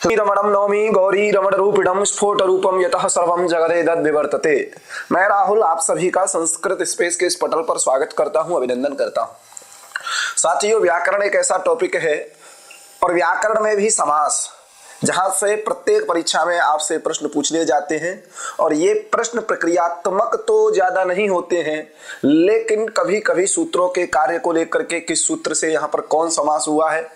रमणम नवमी गौरी रमण रूपिणम स्फोट रूपम यतः सर्वम जगदेदद् विवर्तते। मैं राहुल आप सभी का संस्कृत स्पेस के इस पटल पर स्वागत करता हूं, अभिनंदन करता हूं। साथियों, व्याकरण एक ऐसा टॉपिक है और व्याकरण में भी समास, जहां से प्रत्येक परीक्षा में आपसे प्रश्न पूछ लिए जाते हैं और ये प्रश्न प्रक्रियात्मक तो ज्यादा नहीं होते हैं, लेकिन कभी कभी सूत्रों के कार्य को लेकर के किस सूत्र से यहाँ पर कौन समास हुआ है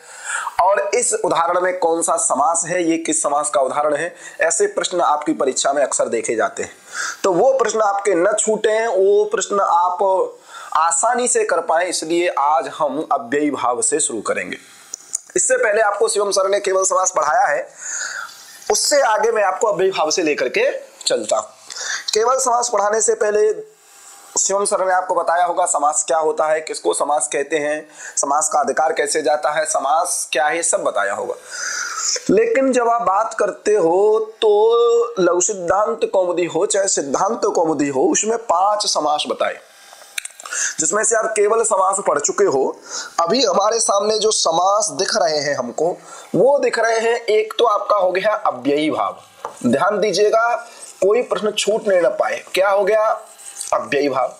और इस उदाहरण में कौन सा समास है, ये किस समास का उदाहरण है, ऐसे प्रश्न आपकी परीक्षा में अक्सर देखे जाते हैं। तो वो प्रश्न आपके न छूटे, वो प्रश्न आप आसानी से कर पाए, इसलिए आज हम अव्ययी भाव से शुरू करेंगे। इससे पहले आपको शिवम सर ने केवल समास पढ़ाया है, उससे आगे मैं आपको अव्ययी भाव से लेकर के चलता हूं। केवल समास पढ़ाने से पहले शिवम सर ने आपको बताया होगा समास क्या होता है, किसको समास कहते हैं, समास का अधिकार कैसे जाता है, समास क्या है, सब बताया होगा। लेकिन जब आप बात करते हो तो लघु सिद्धांत कौमुदी हो चाहे सिद्धांत कौमुदी हो, उसमें 5 समास बताए, जिसमें से आप केवल समास पढ़ चुके हो। अभी हमारे सामने जो समास दिख रहे हैं हमको, वो दिख रहे हैं, एक तो आपका हो गया अव्ययी भाव। ध्यान दीजिएगा, कोई प्रश्न छूट नहीं पाए। क्या हो गया? अव्ययी भाव।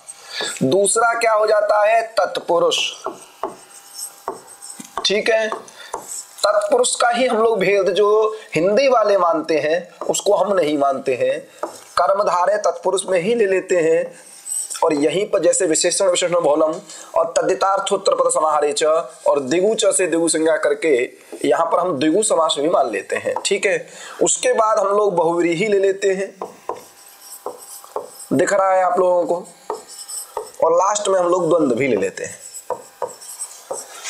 दूसरा क्या हो जाता है? तत्पुरुष। ठीक है, तत्पुरुष का ही हम लोग भेद जो हिंदी वाले मानते हैं उसको हम नहीं मानते हैं, कर्मधारय तत्पुरुष में ही ले लेते हैं। और यहीं पर जैसे विशेषण विशेषण बहुलम और तद्धितार्थोत्तर पद समाहारे च और दिगु च से दिगु संज्ञा करके यहाँ पर हम दिगु समास भी मान लेते हैं। ठीक है, उसके बाद हम लोग बहुव्रीहि ले लेते हैं, दिख रहा है आप लोगों को, और लास्ट में हम लोग द्वंद्व भी ले लेते हैं।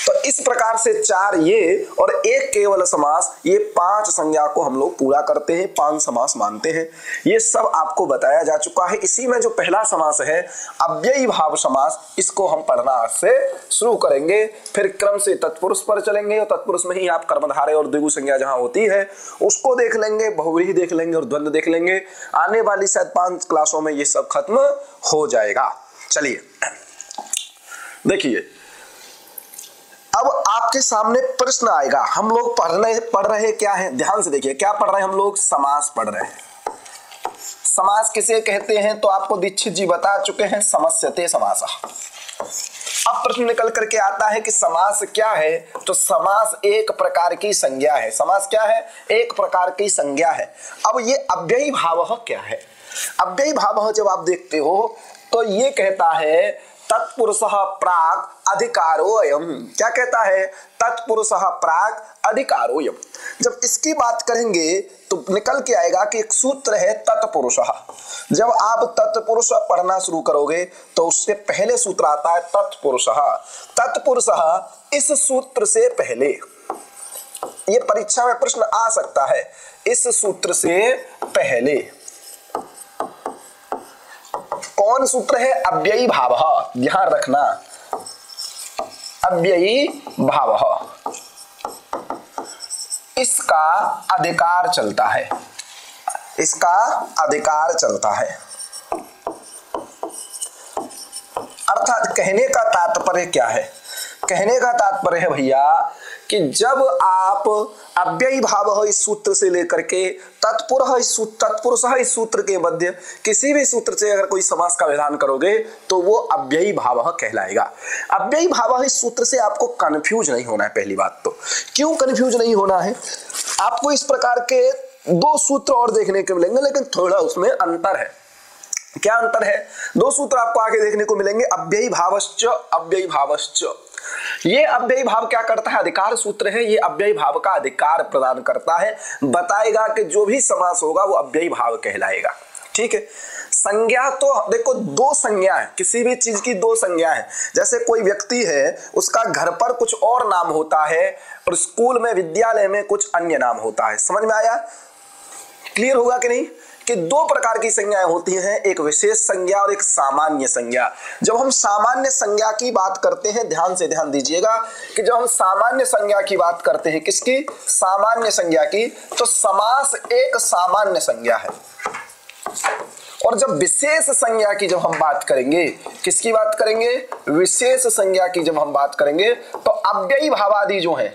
तो इस प्रकार से 4 ये और एक केवल समास, ये 5 संज्ञा को हम लोग पूरा करते हैं, 5 समास मानते हैं। ये सब आपको बताया जा चुका है। इसी में जो पहला समास है अव्ययी भाव समास, इसको हम पढ़ना आज से शुरू करेंगे। फिर क्रम से तत्पुरुष पर चलेंगे और तत्पुरुष में ही आप कर्मधारय और द्विगु संज्ञा जहां होती है उसको देख लेंगे, बहुव्रीहि देख लेंगे और द्वंद्व देख लेंगे। आने वाली शायद 5 क्लासों में ये सब खत्म हो जाएगा। चलिए देखिए, अब आपके सामने प्रश्न आएगा। हम लोग पढ़ रहे क्या है, ध्यान से देखिए, क्या पढ़ रहे हैं हम लोग? समास पढ़ रहे हैं। समास किसे कहते हैं तो आपको दीक्षित जी बता चुके हैं, समस्यते समासः। अब प्रश्न निकल करके आता है कि समास क्या है, तो समास एक प्रकार की संज्ञा है। समास क्या है? एक प्रकार की संज्ञा है। अब ये अव्ययी भाव क्या है? अव्ययी भाव जब आप देखते हो तो ये कहता है तत्पुरुषः प्राक् अधिकारोऽयम्। क्या कहता है? तत्पुरुषः प्राक् अधिकारोऽयम्। जब इसकी बात करेंगे तो निकल के आएगा कि एक सूत्र है तत्पुरुषः। जब आप तत्पुरुष पढ़ना शुरू करोगे तो उससे पहले सूत्र आता है तत्पुरुषः। तत्पुरुषः इस सूत्र से पहले, ये परीक्षा में प्रश्न आ सकता है, इस सूत्र से पहले कौन सूत्र है? अव्ययी भाव। ध्यान रखना, अव्ययी भाव, इसका अधिकार चलता है, इसका अधिकार चलता है। अर्थात कहने का तात्पर्य क्या है? कहने का तात्पर्य है भैया कि जब आप अव्ययी भाव इस सूत्र से लेकर के तत्पुरुष इस सूत्र के मध्य किसी भी सूत्र से अगर कोई समास का विधान करोगे तो वो अव्ययी भाव कहलाएगा। अव्ययी भाव इस सूत्र से आपको कंफ्यूज नहीं होना है। पहली बात तो क्यों कंफ्यूज नहीं होना है? आपको इस प्रकार के 2 सूत्र और देखने को मिलेंगे, लेकिन थोड़ा उसमें अंतर है। क्या अंतर है? 2 सूत्र आपको आगे देखने को मिलेंगे, अव्ययी भावश्च अव्ययी भावश्च। ये अव्ययी भाव क्या करता है? अधिकार सूत्र है, ये अव्ययी भाव का अधिकार प्रदान करता है, बताएगा कि जो भी समास होगा वो अव्ययी भाव कहलाएगा। ठीक है, संज्ञा तो देखो 2 संज्ञा है, किसी भी चीज की 2 संज्ञा है। जैसे कोई व्यक्ति है, उसका घर पर कुछ और नाम होता है और स्कूल में विद्यालय में कुछ अन्य नाम होता है। समझ में आया? क्लियर होगा कि नहीं? कि 2 प्रकार की संज्ञाएं होती हैं, एक विशेष संज्ञा और एक सामान्य संज्ञा। जब हम सामान्य संज्ञा की बात करते हैं, ध्यान दीजिएगा कि जब हम सामान्य संज्ञा की बात करते हैं, किसकी? सामान्य संज्ञा की, तो समास एक सामान्य संज्ञा है। और जब विशेष संज्ञा की जब हम बात करेंगे, किसकी बात करेंगे? विशेष संज्ञा की जब हम बात करेंगे तो अव्ययी भावादि जो हैं,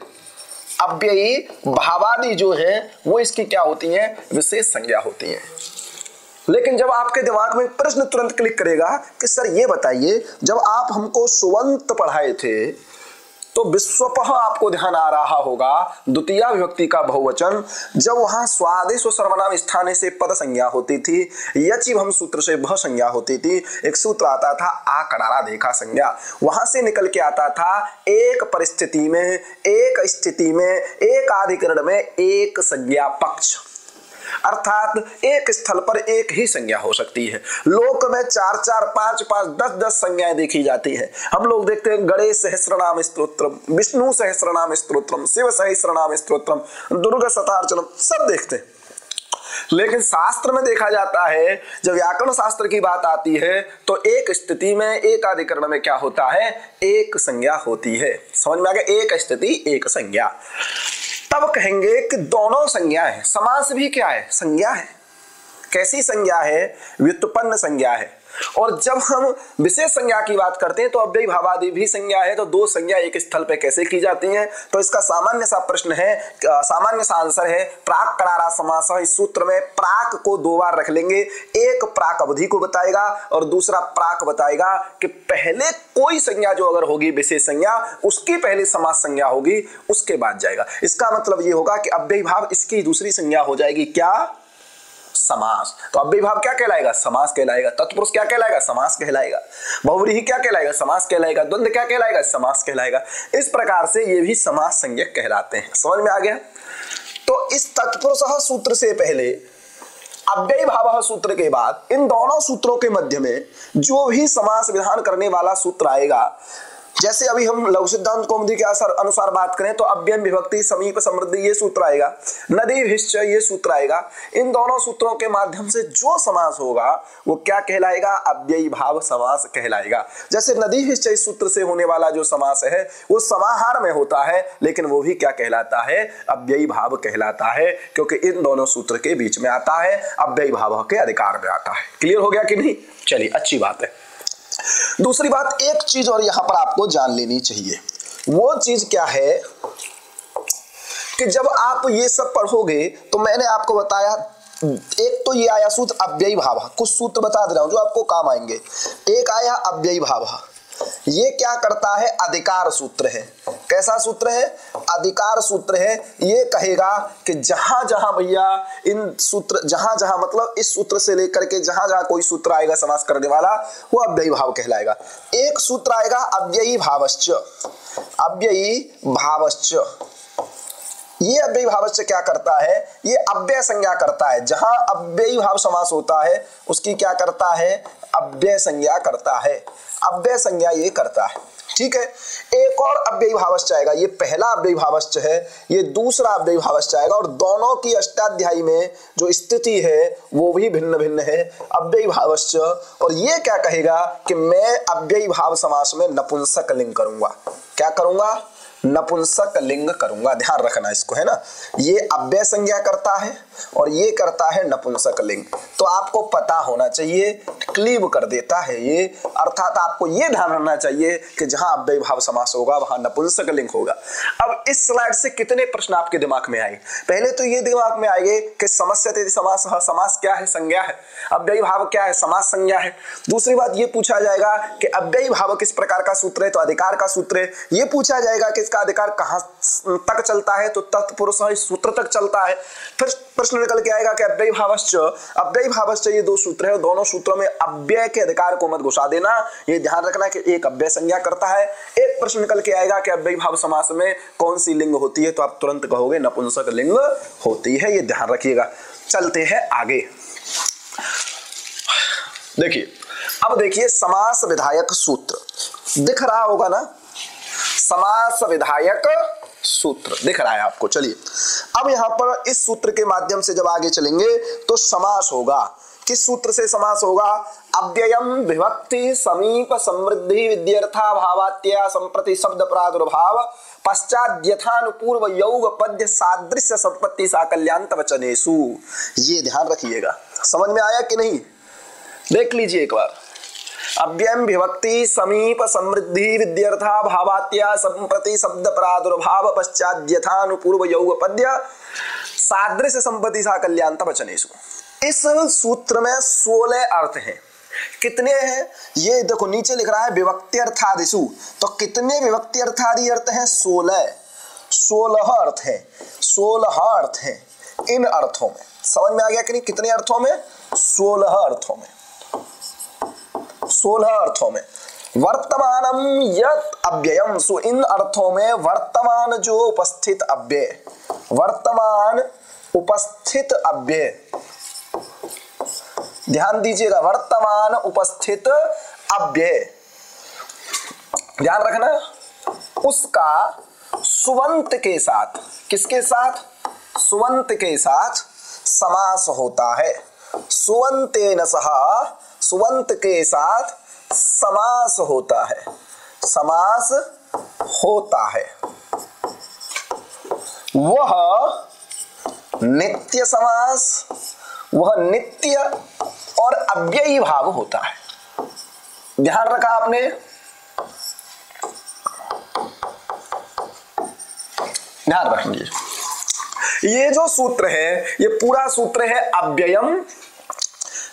अव्ययी भावादि जो है वो इसकी क्या होती है, विशेष संज्ञा होती है। लेकिन जब आपके दिमाग में प्रश्न तुरंत क्लिक करेगा कि सर ये बताइए, जब आप हमको सुवंत पढ़ाए थे तो विश्वपः आपको ध्यान आ रहा होगा, द्वितीय विभक्ति का बहुवचन, जब वहां स्वादेश व सर्वनाम स्थाने से पद संज्ञा होती थी, यचि हम सूत्र से भ संज्ञा होती थी, एक सूत्र आता था आ कड़ारा देखा संज्ञा, वहां से निकल के आता था एक परिस्थिति में, एक स्थिति में, एक अधिकरण में एक संज्ञा पक्ष, अर्थात एक स्थल पर एक ही संज्ञा हो सकती है। लोक में 4 4 5 5 10 10 संज्ञाएं देखी जाती है। हम लोग देखते हैं गणेश सहस्रनाम स्तोत्रम, विष्णु सहस्रनाम स्तोत्रम, शिव सहस्रनाम स्तोत्रम, दुर्गा शतार्चनम, सब देखते हैं। लेकिन शास्त्र में देखा जाता है, जब व्याकरण शास्त्र की बात आती है तो एक स्थिति में, एक अधिकरण में क्या होता है, एक संज्ञा होती है। समझ में आ गया, एक स्थिति एक संज्ञा। तब कहेंगे कि दोनों संज्ञा है। समास भी क्या है, संज्ञा है। कैसी संज्ञा है, व्युत्पन्न संज्ञा है। और जब हम विशेष संज्ञा की बात करते हैं तो अव्ययी भावादि भी संज्ञा है। तो दो संज्ञा एक स्थल पे कैसे की जाती हैं, तो इसका सामान्य सा प्रश्न है, सामान्य सा आंसर है प्राक करारा समास। इस सूत्र में प्राक को 2 बार रख लेंगे, एक प्राक अवधि को बताएगा और दूसरा प्राक बताएगा कि पहले कोई संज्ञा जो अगर होगी विशेष संज्ञा, उसकी पहले समास संज्ञा होगी, उसके बाद जाएगा। इसका मतलब ये होगा कि अव्ययी भाव इसकी दूसरी संज्ञा हो जाएगी क्या, समास। तो अव्ययी भाव क्या कहलाएगा, समास कहलाएगा। तत्पुरुष क्या कहलाएगा, समास कहलाएगा। बहुव्रीहि क्या कहलाएगा, समास कहलाएगा। द्वंद्व क्या कहलाएगा, समास कहलाएगा। इस प्रकार से ये भी समास संज्ञक कहलाते हैं। समझ में आ गया। तो इस तत्पुरुष सूत्र से पहले अव्ययी भाव सूत्र के बाद इन दोनों सूत्रों के मध्य में जो भी समास विधान करने वाला सूत्र आएगा, जैसे अभी हम लघु सिद्धांत कौमुदी के अनुसार बात करें तो अव्ययम विभक्ति समीप समृद्धि ये सूत्र आएगा, नदी भिश्च ये सूत्र आएगा। इन दोनों सूत्रों के माध्यम से जो समास होगा वो क्या कहलाएगा, अव्ययी भाव समास कहलाएगा। जैसे नदी भिश्च इस सूत्र से होने वाला जो समास है वो समाहार में होता है, लेकिन वो भी क्या कहलाता है, अव्ययी भाव कहलाता है, क्योंकि इन दोनों सूत्र के बीच में आता है, अव्ययी भाव के अधिकार में आता है। क्लियर हो गया कि नहीं। चलिए, अच्छी बात है। दूसरी बात, एक चीज और यहां पर आपको जान लेनी चाहिए। वो चीज क्या है कि जब आप ये सब पढ़ोगे तो मैंने आपको बताया, एक तो ये आया सूत्र अव्ययी भाव, कुछ सूत्र बता दे रहा हूं जो आपको काम आएंगे। एक आया अव्ययी भाव, ये क्या करता है, अधिकार सूत्र है। कैसा सूत्र है, अधिकार सूत्र है। ये कहेगा कि जहां जहां भैया इन सूत्र, जहां जहां मतलब इस सूत्र से लेकर के जहां जहां कोई सूत्र आएगा समास करने वाला, वो अव्ययी भाव कहलाएगा। एक सूत्र आएगा अव्ययी भावश्च, अव्ययी भावश्च। ये अव्ययी भावश्च क्या करता है, ये अव्यय संज्ञा करता है। जहां अव्ययी भाव समास होता है उसकी क्या करता है, अव्यय संज्ञा करता है। अव्यय संज्ञा ये करता है। ठीक है। एक और अव्ययी भावश्च आएगा, ये पहला अव्ययी भावश्च है, ये दूसरा अव्ययी भावश्च आएगा। और दोनों की अष्टाध्यायी में जो स्थिति है वो भी भिन्न भिन्न है, अव्ययी भावश्च। और ये क्या कहेगा कि मैं अव्ययी भाव समास में नपुंसक लिंग करूंगा। क्या करूंगा, नपुंसक लिंग करूंगा। ध्यान रखना इसको, है ना। ये अव्यय संज्ञा करता है और ये करता है नपुंसक लिंग। तो आपको पता होना चाहिए, क्लीव कर देता है ये, अर्थात आपको ये ध्यान रखना चाहिए कि जहां अव्ययी भाव समास होगा वहां नपुंसक लिंग होगा। अब इस स्लाइड से कितने प्रश्न आपके दिमाग में आए, पहले तो ये दिमाग में आएंगे कि समस्यते समास, समास क्या है, संज्ञा है। अव्ययी भाव क्या है, समास संज्ञा है। दूसरी बात ये पूछा जाएगा कि अव्ययी भाव किस प्रकार का सूत्र है, तो अधिकार का सूत्र है। ये पूछा जाएगा कि इसका अधिकार कहां तक चलता है, तो तत्पुरुष इस सूत्र तक चलता है। फिर प्रश्न निकल के आएगा कि अव्ययी भावश्च, अव्ययी भावश्च ये दो सूत्र है, दोनों सूत्रों में अव्यय के अधिकार को मत घुसा देना, ये ध्यान रखना कि एक अव्यय संज्ञा करता है। एक प्रश्न निकल के आएगा कि अव्ययी भाव समास में कौन सी लिंग होती है, तो आप तुरंत कहोगे नपुंसक लिंग होती है, ये ध्यान रखिएगा। चलते हैं आगे। देखिए, अब देखिए समास विधायक सूत्र दिख रहा होगा ना, समास विधायक सूत्र दिख रहा है आपको। चलिए, अब यहां पर इस सूत्र के माध्यम से जब आगे चलेंगे तो समास होगा। किस सूत्र से समास होगा, अव्ययम विभक्ति समीप समृद्धि विद्यर्था भावात्या संप्रति शब्द प्रादुर्भाव पश्चात यथानुपूर्व योग पद्य सादृश्य संपत्ति साकल्यान्त वचनेषु। ये ध्यान रखिएगा। समझ में आया कि नहीं, देख लीजिए एक बार। अव्ययम विभक्ति समीप समृद्धि विद्यर्था भावात्या संप्रति शब्द प्रादुर्भाव पश्चाद्यथानुपूर्व यौग पद्य सादृश्य संपत्ति सा कल्याणता वचनेषु। इस सूत्र में 16 अर्थ हैं। कितने हैं ये देखो, नीचे लिख रहा है विभक्त्यर्थादिषु, तो कितने विभक्त्यर्थादि अर्थ हैं? 16 अर्थ हैं। 16 अर्थ हैं इन अर्थों में। समझ में आ गया कि नहीं? कितने अर्थों में? 16 अर्थों में। 16 अर्थों में। वर्तमानम यत अव्ययम, सो इन अर्थों में वर्तमान जो उपस्थित अव्यय, वर्तमान उपस्थित अव्यय, ध्यान दीजिएगा, वर्तमान उपस्थित अव्यय ध्यान रखना, उसका सुबंत के साथ, किसके साथ? सुबंत के साथ समास होता है। सुबंतेन सह, सुबंत के साथ समास होता है, समास होता है। वह नित्य समास, वह नित्य और अव्ययी भाव होता है। ध्यान रखा आपने? ध्यान रखेंगे, ये जो सूत्र है, ये पूरा सूत्र है अव्ययम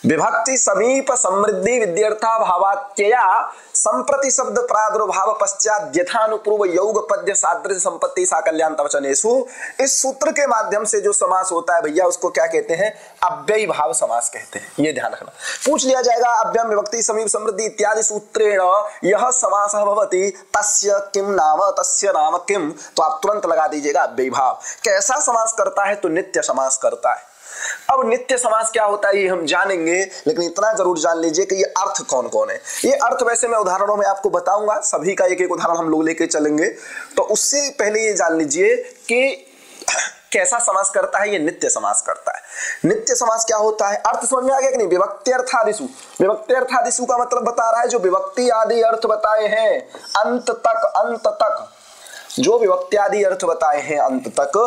विभक्ति समीप समृद्धि विद्यर्था भावात्यया संप्रति शब्द प्रादुर्भाव पश्चात यथानुपूर्व यौग पद्य सादृश्य संपत्ति सा कल्याणता वचनेषु। इस सूत्र के माध्यम से जो समास होता है भैया, उसको क्या कहते हैं? अव्ययी भाव समास कहते हैं। ये ध्यान रखना। पूछ लिया जाएगा अव्ययम विभक्ति समीप समृद्धि इत्यादि सूत्रेण यह समासः भवति तस्य किम नाम, तस्य नाम किम, तो आप तुरंत लगा दीजिएगा अव्ययी भाव। कैसा समास करता है? तो नित्य समास करता है। अब नित्य समास क्या होता है ये हम जानेंगे, लेकिन इतना जरूर जान लीजिए कि ये अर्थ कौन कौन है। ये अर्थ वैसे मैं उदाहरणों में आपको बताऊंगा, सभी का एक एक उदाहरण हम लोग लेके चलेंगे। तो उससे पहले ये जान लीजिए कि कैसा समास करता है। ये नित्य समास करता है। नित्य समास क्या होता है? अर्थ समझ में आ गया कि नहीं? विभक्त्यर्थादिषु, विभक्त्यर्थादिषु का मतलब बता रहा है जो विभक्ति आदि अर्थ बताए हैं अंत तक, अंत तक जो विभक्त्यादि अर्थ बताए हैं अंत तक,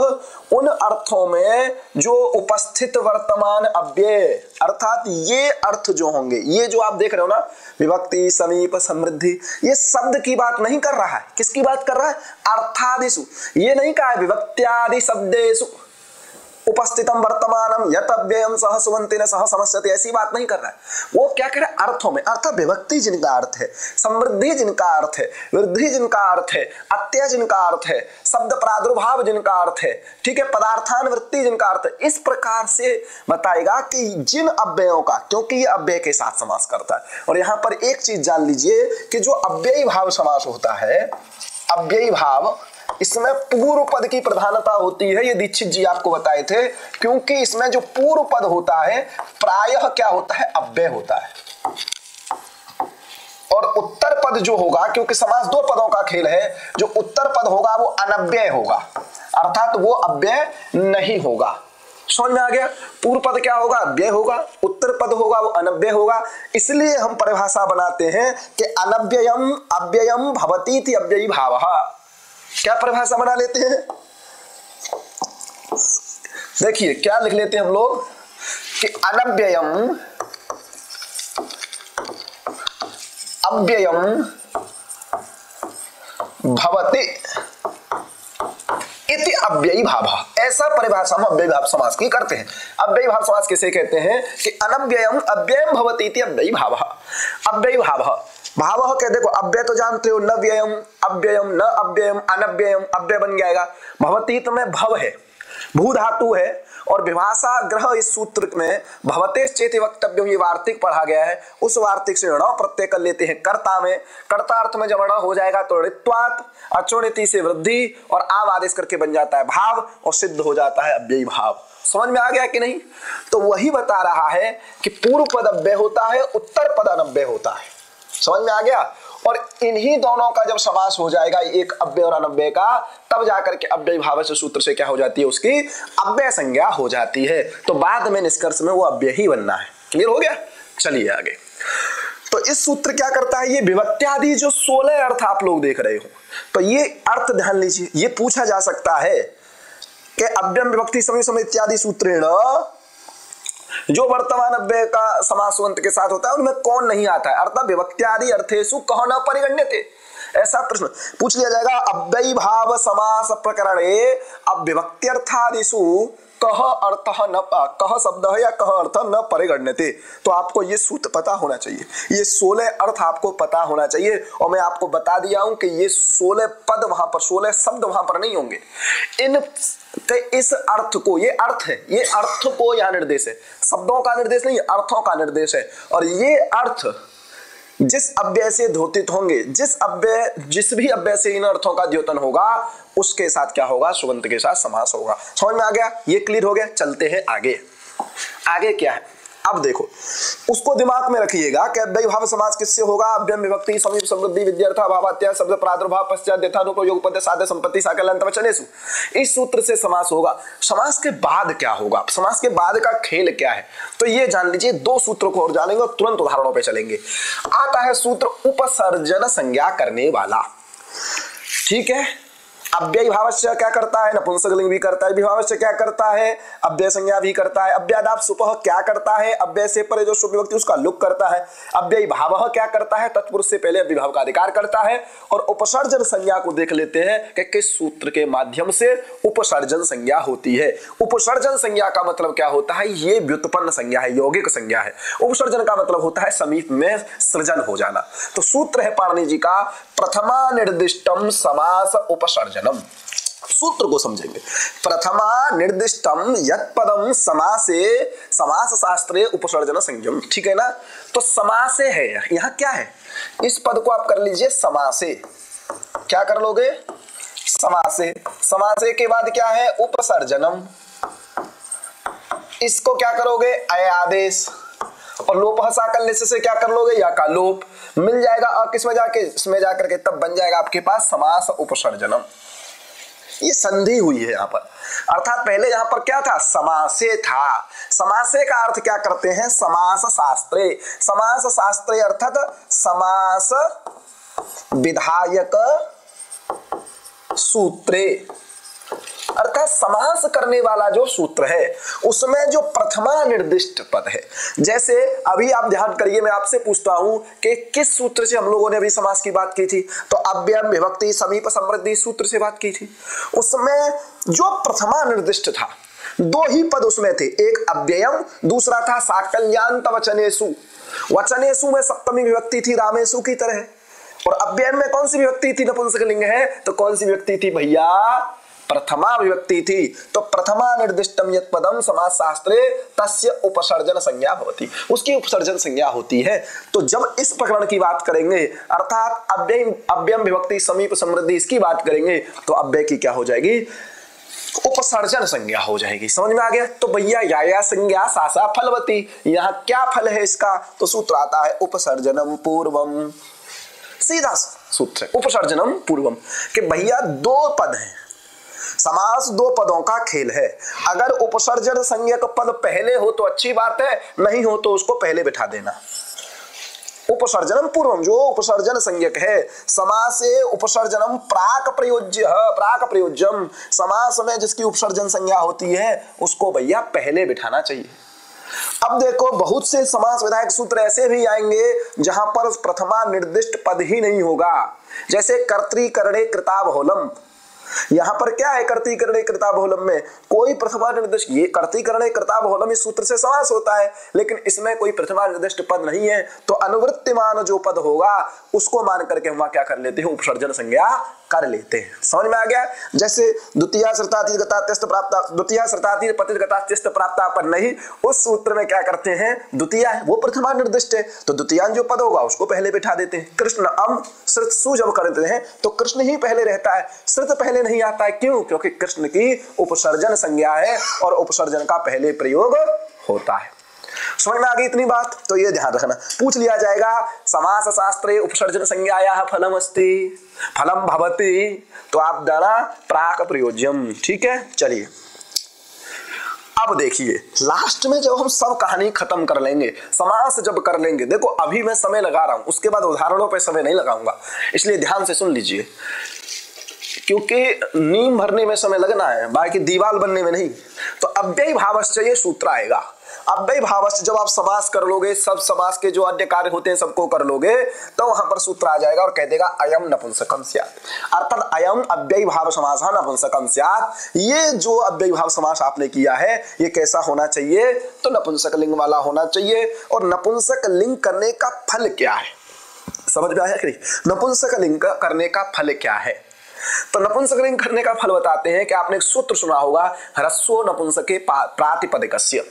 उन अर्थों में जो उपस्थित वर्तमान अव्यय, अर्थात ये अर्थ जो होंगे, ये जो आप देख रहे हो ना, विभक्ति समीप समृद्धि, ये शब्द की बात नहीं कर रहा है। किसकी बात कर रहा है? अर्थादिषु। ये नहीं कहा है विभक्त्यादि शब्देषु उपस्थितम वर्तमानम यत अव्ययम सह सुबंतेन सह समस्यते, ऐसी बात नहीं कर रहा है। वो क्या कह रहा है? अर्थों में। अर्थात विभक्ति जिनका अर्थ है, समृद्धि जिनका अर्थ है, वृद्धि जिनका अर्थ है, अत्यय जिनका अर्थ है, शब्द प्रादुर्भाव जिनका अर्थ है, ठीक है, पदार्थानुवृत्ति जिनका अर्थ है, इस प्रकार से बताएगा कि जिन अव्ययों का, क्योंकि ये अव्यय के साथ समास करता है। और यहाँ पर एक चीज जान लीजिए कि जो अव्ययी भाव समास होता है, अव्ययी भाव, इसमें पूर्व पद की प्रधानता होती है। ये दीक्षित जी आपको बताए थे, क्योंकि इसमें जो पूर्व पद होता है प्रायः क्या होता है? अव्यय होता है। और उत्तर पद जो होगा, क्योंकि समास दो पदों का खेल है, जो उत्तर पद होगा वो अनव्यय होगा, अर्थात वो अव्यय नहीं होगा। समझ में आ गया? पूर्व पद क्या होगा? अव्यय होगा, उत्तर पद होगा वो अनव्यय होगा। इसलिए हम परिभाषा बनाते हैं कि अनव्ययम अव्ययम भवति इति अव्ययी भावः। क्या परिभाषा बना लेते हैं? देखिए क्या लिख लेते हैं हम लोग कि अनव्ययम अव्ययम भवति इति अव्ययी भावः। ऐसा परिभाषा हम अव्ययी भाव समास की करते हैं। अव्ययी भाव समास किसे कहते हैं? कि अनव्ययम अव्ययम भवति इति अव्ययी भावः। अव्ययी भावः, भाव कह, देखो अव्यय तो जानते हो, न व्ययम अव्ययम, न अव्ययम अनव्ययम, अव्यय बन जाएगा। भवती तो में भव है, भू धातु है, और विभाषा ग्रह इस सूत्र में भवते चेति वक्तव्यम, ये वार्तिक पढ़ा गया है। उस वार्तिक से ण प्रत्यय कर लेते हैं कर्ता में। कर्ता अर्थ में जब ण हो जाएगा तो ऋत्वात्, अचोणिति से वृद्धि, और आव आदेश करके बन जाता है भाव, और सिद्ध हो जाता है अव्ययी भाव। समझ में आ गया कि नहीं? तो वही बता रहा है कि पूर्व पद अव्यय होता है, उत्तर पद अनव्यय होता है। समझ में आ गया? और इन्हीं दोनों का जब समास हो जाएगा, एक अव्यय और अनव्यय का, तब जाकर के अव्ययी भाव से सूत्र से क्या हो जाती है? उसकी अव्यय संज्ञा हो जाती है। तो बाद में निष्कर्ष में वो अव्यय ही बनना है। क्लियर हो गया? चलिए आगे। तो इस सूत्र क्या करता है? ये विभक्त्यादि जो 16 अर्थ आप लोग देख रहे हो, तो ये अर्थ ध्यान लीजिए। ये पूछा जा सकता है कि अव्ययम विभक्ति समीप समृद्धि इत्यादि सूत्रेण जो वर्तमान अव्यय का समास सुबंत के साथ होता है उनमें कौन नहीं आता है? अर्थात विभक्त्यादि अर्थेषु कह न परिगण्यते, ऐसा प्रश्न पूछ लिया जाएगा। अव्ययी भाव समास प्रकरणे अब विभक्त्यर्थादिषु कह अर्थ न कह शब्द है या कह अर्थ न परिगण्यते, तो आपको ये सूत्र पता होना चाहिए, ये 16 अर्थ आपको पता होना चाहिए। और मैं आपको बता दिया हूं कि ये 16 पद वहां पर, 16 शब्द वहां पर नहीं होंगे। इस अर्थ को, ये अर्थ है, ये अर्थ को यहां निर्देश है, शब्दों का निर्देश नहीं, अर्थों का निर्देश है। और ये अर्थ जिस अव्यय से द्योतित होंगे, जिस भी अव्यय से इन अर्थों का द्योतन होगा उसके साथ क्या होगा? सुबंत के साथ समास होगा। समझ में आ गया? ये क्लियर हो गया। चलते हैं आगे। आगे क्या है अब देखो, उसको दिमाग में रखिएगा कि अव्ययी भाव समास किससे होगा? अव्ययम विभक्ति समीप समृद्धि विद्यार्थ भावात्या शब्द प्रादुर्भाव पश्चात यथानुपयोग पद साध्य संपत्ति साकल अंत वचनेषु, इस सूत्र से समास होगा। समास के बाद क्या होगा? समास के बाद का खेल क्या है? तो ये जान लीजिए। 2 सूत्रों को और जानेंगे और तुरंत उदाहरणों पे चलेंगे। आता है सूत्र उपसर्जन संज्ञा करने वाला। ठीक है, अव्ययी भावस्य क्या करता है? नपुंसकलिंग भी करता है। विभावस्य क्या करता है? अव्यय संज्ञा भी करता है। अव्ययादाप सुपह क्या करता है? अव्यय से परे जो शुभ विभक्ति उसका लुक करता है। अव्ययी भावः क्या करता है? तत्पुरुष से पहले विभाव का अधिकार करता है। और उपसर्जन संज्ञा को देख लेते हैं कि किस सूत्र के माध्यम से उपसर्जन संज्ञा होती है। उपसर्जन संज्ञा का मतलब क्या होता है? ये व्युत्पन्न संज्ञा है, यौगिक संज्ञा है। उपसर्जन का मतलब होता है समीप में सृजन हो जाना। तो सूत्र है पाणिनि जी का, प्रथमा निर्दिष्टम समास उपसर्जनम। सूत्र को समझेंगे। प्रथमा निर्दिष्टम यत् पदम समासे समास शास्त्रे उपसर्जन संज्ञम। ठीक है ना? तो समासे है, यहां क्या है? इस पद को आप कर लीजिए समासे। क्या कर लोगे? समासे। समासे के बाद क्या है? उपसर्जनम। इसको क्या करोगे? अय आदेश। और लोप साकल्य से क्या कर लोगे? या का लोप मिल जाएगा। और किसमें जाके? इसमें जाकर के तब बन जाएगा आपके पास समास उपसर्जनम। ये संधि हुई है यहां पर, अर्थात पहले यहां पर क्या था? समासे था। समासे का अर्थ क्या करते हैं? समास शास्त्रे। समास शास्त्रे अर्थात समास विधायक सूत्रे, अर्थात समास करने वाला जो सूत्र है उसमें जो प्रथमा निर्दिष्ट पद है। जैसे अभी आप ध्यान करिए, मैं आपसे पूछता हूं कि किस सूत्र से हम लोगों ने अभी समास की बात की थी? तो अव्ययम विभक्ति समीप समृद्धि सूत्र से बात की थी। उसमें जो प्रथमा निर्दिष्ट था 2 ही पद उसमें थे, एक अव्ययम, दूसरा था साकल्यान्त वचनेषु। वचनेषु में सप्तमी विभक्ति थी रामेषु की तरह, और अव्ययम में कौन सी विभक्ति थी? नपुंसकलिंग है, तो कौन सी विभक्ति थी भैया? प्रथमा विभक्ति थी। तो प्रथमा निर्दिष्टम यत् पदम समास शास्त्रे तस्य उपसर्जन संज्ञा भवति, उसकी उपसर्जन संज्ञा होती है। तो जब इस प्रकरण की बात करेंगे, अर्थात अव्ययम विभक्ति समीप समृद्धि, इसकी बात करेंगे, तो अव्यय की क्या हो जाएगी? उपसर्जन संज्ञा हो जाएगी। समझ में आ गया? तो भैया या संज्ञा सासा फलवती, यहाँ क्या फल है इसका? तो सूत्र आता है उपसर्जनम पूर्वम। सीधा सूत्र है उपसर्जनम पूर्वम, कि भैया 2 पद हैं, समास 2 पदों का खेल है। अगर उपसर्जन संज्ञक पद पहले हो तो अच्छी बात है, नहीं हो तो उसको पहले बिठा देना। उपसर्जनम पूर्वम, जो उपसर्जन संज्ञक है। समासे उपसर्जनम प्राक प्रयोज्यम, समास में जिसकी उपसर्जन संज्ञा होती है उसको भैया पहले बिठाना चाहिए। अब देखो, बहुत से समास विधायक सूत्र ऐसे भी आएंगे जहां पर प्रथमा निर्दिष्ट पद ही नहीं होगा। जैसे कर्तृकरणे कृताबहुलम, यहां पर क्या है? कर्तृकरणे कृताबहुलम में कोई प्रथमा निर्दिष्ट, ये कर्तृकरणे कृताबहुलम इस सूत्र से समास होता है, लेकिन इसमें कोई प्रथमा निर्दिष्ट पद नहीं है। तो अनुवृत्तिमान जो पद होगा उसको मान करके हम क्या कर लेते हैं? उपसर्जन संज्ञा कर लेते हैं। समझ में आ गया? जैसे द्वितीया श्रुतातीत गतात्यस्त प्राप्त, द्वितीया श्रुतातीत पतित गतात्यस्त प्राप्त पर नहीं, उस सूत्र में क्या करते हैं? द्वितीया है वो प्रथमा निर्दिष्ट है, तो द्वितीयां जो पद होगा उसको पहले बिठा देते हैं। कृष्ण अम श्रुत सु जब करते हैं तो कृष्ण ही पहले रहता है, श्रुत पहले नहीं आता है। क्यों? क्योंकि कृष्ण की उपसर्जन संज्ञा है और उपसर्जन का पहले प्रयोग होता है। समझ में आ गई इतनी बात? तो ये ध्यान रखना, पूछ लिया जाएगा समास शास्त्रे उपसर्जन संज्ञायाः फलम अस्ति, फलम भवति, तो आप देना प्राक प्रयोज्यम। ठीक है, चलिए अब देखिए लास्ट में जब हम सब कहानी खत्म कर लेंगे, समास जब कर लेंगे, देखो अभी मैं समय लगा रहा हूं, उसके बाद उदाहरणों पे समय नहीं लगाऊंगा, इसलिए ध्यान से सुन लीजिए, क्योंकि नींव भरने में समय लगना है, बाकी दीवार बनने में नहीं। तो अव्ययी भावश्च ये सूत्र आएगा। अव्ययी भावश्च जब आप समास कर लोगे, सब समास के जो अन्य कार्य होते हैं सबको कर लोगे, तो वहां पर सूत्र आ जाएगा और कह देगा अयम नपुंसकम स्यात्। अर्थात अयम अव्ययी भाव समास नपुंसकम स्यात्। ये जो अव्ययी भाव समास आपने किया है ये कैसा होना चाहिए, तो नपुंसक लिंग वाला होना चाहिए। और नपुंसक लिंग करने का फल क्या है, समझ में आया कि नहीं? नपुंसक लिंग करने का फल क्या है? तो नपुंसक लिंग करने का फल बताते हैं कि आपने एक सूत्र सुना होगा, ह्रस्वो नपुंसके प्रातिपदिकस्य।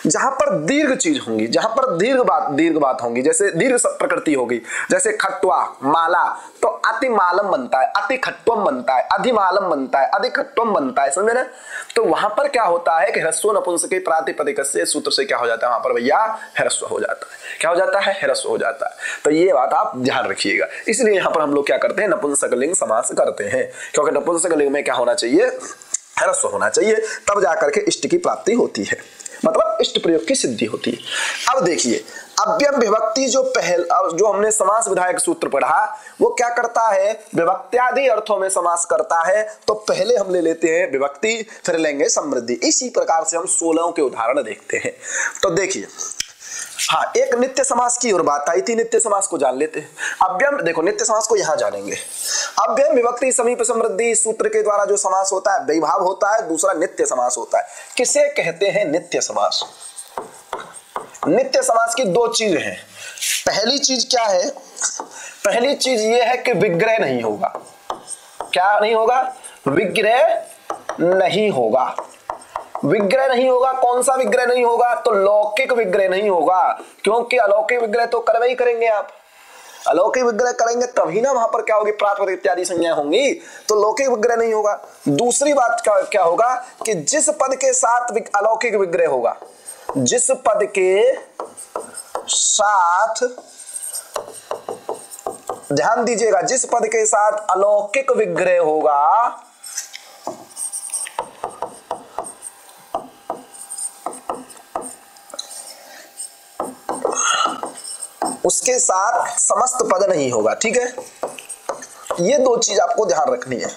जहां पर दीर्घ चीज होंगी, जहां पर दीर्घ बात होंगी, जैसे दीर्घ प्रकृति होगी, जैसे खट्वा माला, तो अतिमालम बनता है, अति खट्वम बनता है, अधिमालम बनता है, अधि खट्वम बनता है, समझे ना? तो वहां पर क्या होता है कि ह्रस्व नपुंसके प्रातिपदिकस्य सूत्र से क्या हो जाता है, वहां पर भैया ह्रस्व हो जाता है। क्या हो जाता है? ह्रस्व हो जाता है। तो ये बात आप ध्यान रखिएगा। इसलिए यहां पर हम लोग क्या करते हैं, नपुंसक लिंग समास करते हैं, क्योंकि नपुंसक लिंग में क्या होना चाहिए, ह्रस्व होना चाहिए, तब जाकर के इष्ट की प्राप्ति होती है, मतलब इष्ट प्रयोग की सिद्धि होती है। अब देखिए अव्यय विभक्ति जो हमने समास विधायक सूत्र पढ़ा, वो क्या करता है, विभक्त्यादि अर्थों में समास करता है। तो पहले हम ले लेते हैं विभक्ति, फिर लेंगे समृद्धि। इसी प्रकार से हम 16 के उदाहरण देखते हैं। तो देखिए, हाँ, एक नित्य समास की और बात आई थी, नित्य समास को जान लेते हैं। अव्यय, देखो नित्य समास को यहां जानेंगे। अव्यय विभक्ति समीप समृद्धि सूत्र के द्वारा जो समास होता है वैभाव होता है, दूसरा नित्य समास होता है। किसे कहते हैं नित्य समास? नित्य समास की दो चीजें हैं। पहली चीज क्या है? पहली चीज ये है कि विग्रह नहीं होगा। क्या नहीं होगा? विग्रह नहीं होगा। विग्रह नहीं होगा। कौन सा विग्रह नहीं होगा? तो लौकिक विग्रह नहीं होगा, क्योंकि अलौकिक विग्रह तो करवे ही करेंगे आप। अलौकिक विग्रह करेंगे तभी ना वहां पर क्या होगी, प्रातिपदिक इत्यादि संज्ञाएं होंगी। तो लौकिक विग्रह नहीं होगा। दूसरी बात क्या होगा कि जिस पद के साथ अलौकिक विग्रह होगा, जिस पद के साथ, ध्यान दीजिएगा, जिस पद के साथ अलौकिक विग्रह होगा उसके साथ समस्त पद नहीं होगा। ठीक है, ये दो चीज आपको ध्यान रखनी है।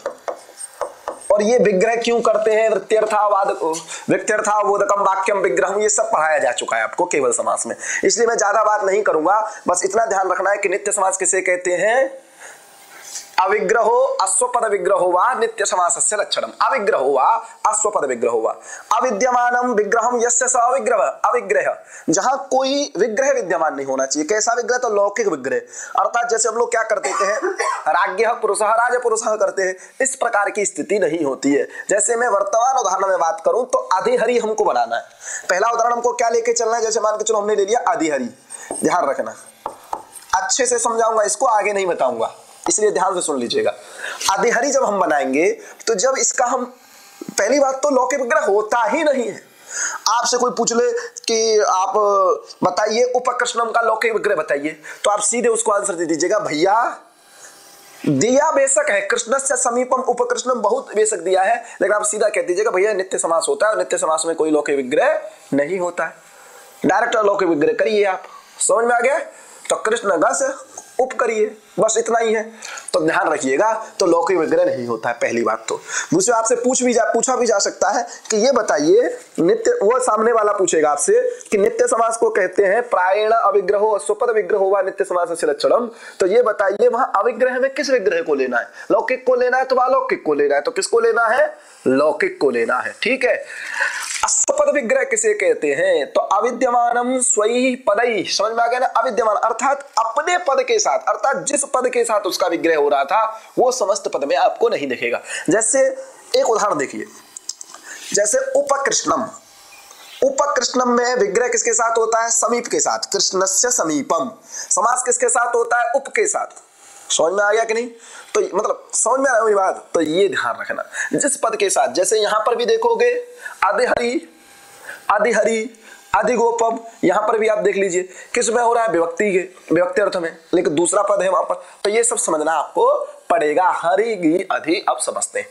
और ये विग्रह क्यों करते हैं, वृत्त्यर्थावोदकम वाक्यम विग्रहम, ये सब पढ़ाया जा चुका है आपको केवल समास में, इसलिए मैं ज्यादा बात नहीं करूंगा। बस इतना ध्यान रखना है कि नित्य समास किसे कहते हैं? अविग्रहो अश्वपद विग्रहो वा नित्य समासस्य लक्षणम। अविग्रहो वा अश्वपद विग्रहो वा अविद्यमानम विग्रहम यस्य स अविग्रह। अविग्रह, जहां कोई विग्रह विद्यमान नहीं होना चाहिए। कैसा विग्रह? तो लौकिक विग्रह। अर्थात जैसे हम लोग क्या करते हैं, राज्ञः पुरुषः राजपुरुषः करते हैं, इस प्रकार की स्थिति नहीं होती है। जैसे मैं वर्तमान उदाहरण में बात करूं तो अधिहरि हमको बनाना है। पहला उदाहरण हमको क्या लेके चलना है, जैसे मान के चलो हमने ले लिया अधिहरि। ध्यान रखना, अच्छे से समझाऊंगा इसको, आगे नहीं बताऊंगा, इसलिए ध्यान से सुन लीजिएगा। अधिहरि जब हम बनाएंगे तो जब इसका हम, पहली बात तो लौकिक विग्रह होता ही नहीं है। आपसे कोई पूछ ले कि आप बताइए उपकृष्णम का लौकिक विग्रह बताइए, तो आप सीधे उसको आंसर दे दीजिएगा, भैया दिया बेशक है, कृष्ण से समीपम उपकृष्णम बहुत बेशक दिया है, लेकिन आप सीधा कह दीजिएगा भैया नित्य समास होता है और नित्य समास में कोई लौकिक विग्रह नहीं होता है। डायरेक्ट लौकिक विग्रह करिए आप। समझ में आ गया? तो कृष्ण गस उप करिए, बस इतना ही है। तो ध्यान रखिएगा, तो लौकिक विग्रह नहीं होता है, पहली बात तो। दूसरी, आपसे पूछा भी जा सकता है कि ये बताइए नित्य, वो सामने वाला पूछेगा आपसे कि नित्य समास को कहते हैं प्रायण अविग्रहो अश्वपद विग्रहो वा नित्य समासस्य लक्षणम। तो ये बताइए वहां अविग्रह में किस विग्रह को लेना है? लौकिक को लेना है तो अलौकिक को लेना है? तो किसको लेना है? लौकिक को लेना है। ठीक है। अश्वपद विग्रह किसे कहते हैं? तो अविद्यमानम स्वई पदई। समझ में आ गया ना? अविद्यमान अर्थात अपने पद के साथ, अर्थात जिस पद के साथ उसका विग्रह हो रहा था वो समस्त पद में आपको नहीं दिखेगा। जैसे एक उदाहरण देखिए, जैसे उपकृष्णम। उपकृष्णम में विग्रह किसके साथ होता है? समीप के साथ, कृष्णस्य समीपम। समास किसके साथ होता है? उप के साथ। समझ में आ गया कि नहीं? तो मतलब समझ में आ रही बात? तो ये ध्यान रखना, जिस पद के साथ, जैसे यहां पर भी देखोगे अधिहरि, अधिहरि, अधिगोपम, यहां पर भी आप देख लीजिए किस में हो रहा है? विभक्ति अर्थ में, लेकिन दूसरा पद है वहां पर। तो ये सब समझना आपको पड़ेगा। हरि गी अधि अब समझते हैं।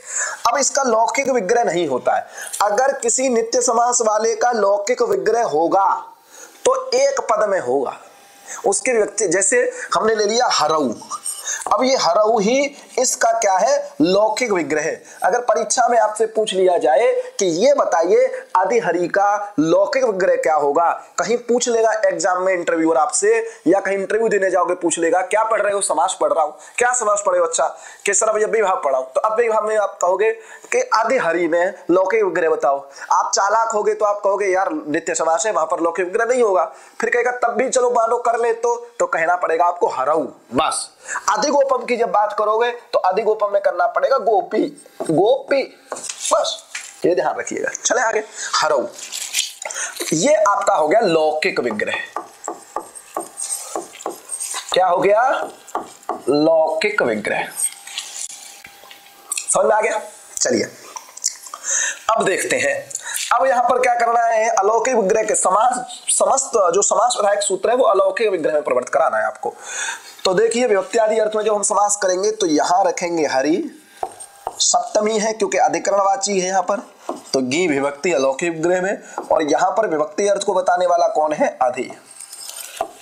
अब इसका लौकिक विग्रह नहीं होता है। अगर किसी नित्य समास वाले का लौकिक विग्रह होगा तो एक पद में होगा उसके विभक्ति। जैसे हमने ले लिया हरऊ, अब ये हरऊ ही इसका क्या है, लौकिक विग्रह है। अगर परीक्षा में आपसे पूछ लिया जाए कि ये बताइए अधिहरि का लौकिक विग्रह क्या होगा, कहीं पूछ लेगा एग्जाम में इंटरव्यूअर आपसे, या कहीं इंटरव्यू देने जाओगे पूछ लेगा क्या पढ़ रहे हो, समास पढ़ रहा हूं। क्या समास पढ़े हो? अच्छा कि सर अब अव्ययी भाव पढ़ा हूं। तो अव्ययी भाव में आप कहोगे कि अधिहरि में लौकिक विग्रह बताओ। आप चालाक होगे तो आप कहोगे यार नित्य समास है, वहां पर लौकिक विग्रह नहीं होगा। फिर कहेगा तब भी चलो मानो कर ले, तो कहना पड़ेगा आपको हरऊ। बस अधिगोपम की जब बात करोगे तो अधिगोपम में करना पड़ेगा गोपी, गोपी, बस ये ध्यान रखिएगा। चले आगे, हरऊ ये आपका हो गया लौकिक विग्रह। क्या हो गया? लौकिक विग्रह। समझ में आ गया? चलिए अब देखते हैं। अब यहां पर क्या करना है, अलौकिक विग्रह के समस्त जो समास विधायक सूत्र है वो अलौकिक विग्रह में प्रवर्तित कराना है आपको। तो देखिए विभक्ति आदि अर्थ में जब हम समास करेंगे तो यहां रखेंगे हरि, सप्तमी है क्योंकि अधिकरणवाची है यहां पर, तो गी विभक्ति अलौकिक विग्रह में, और यहां पर विभक्ति अर्थ को बताने वाला कौन है? अधि।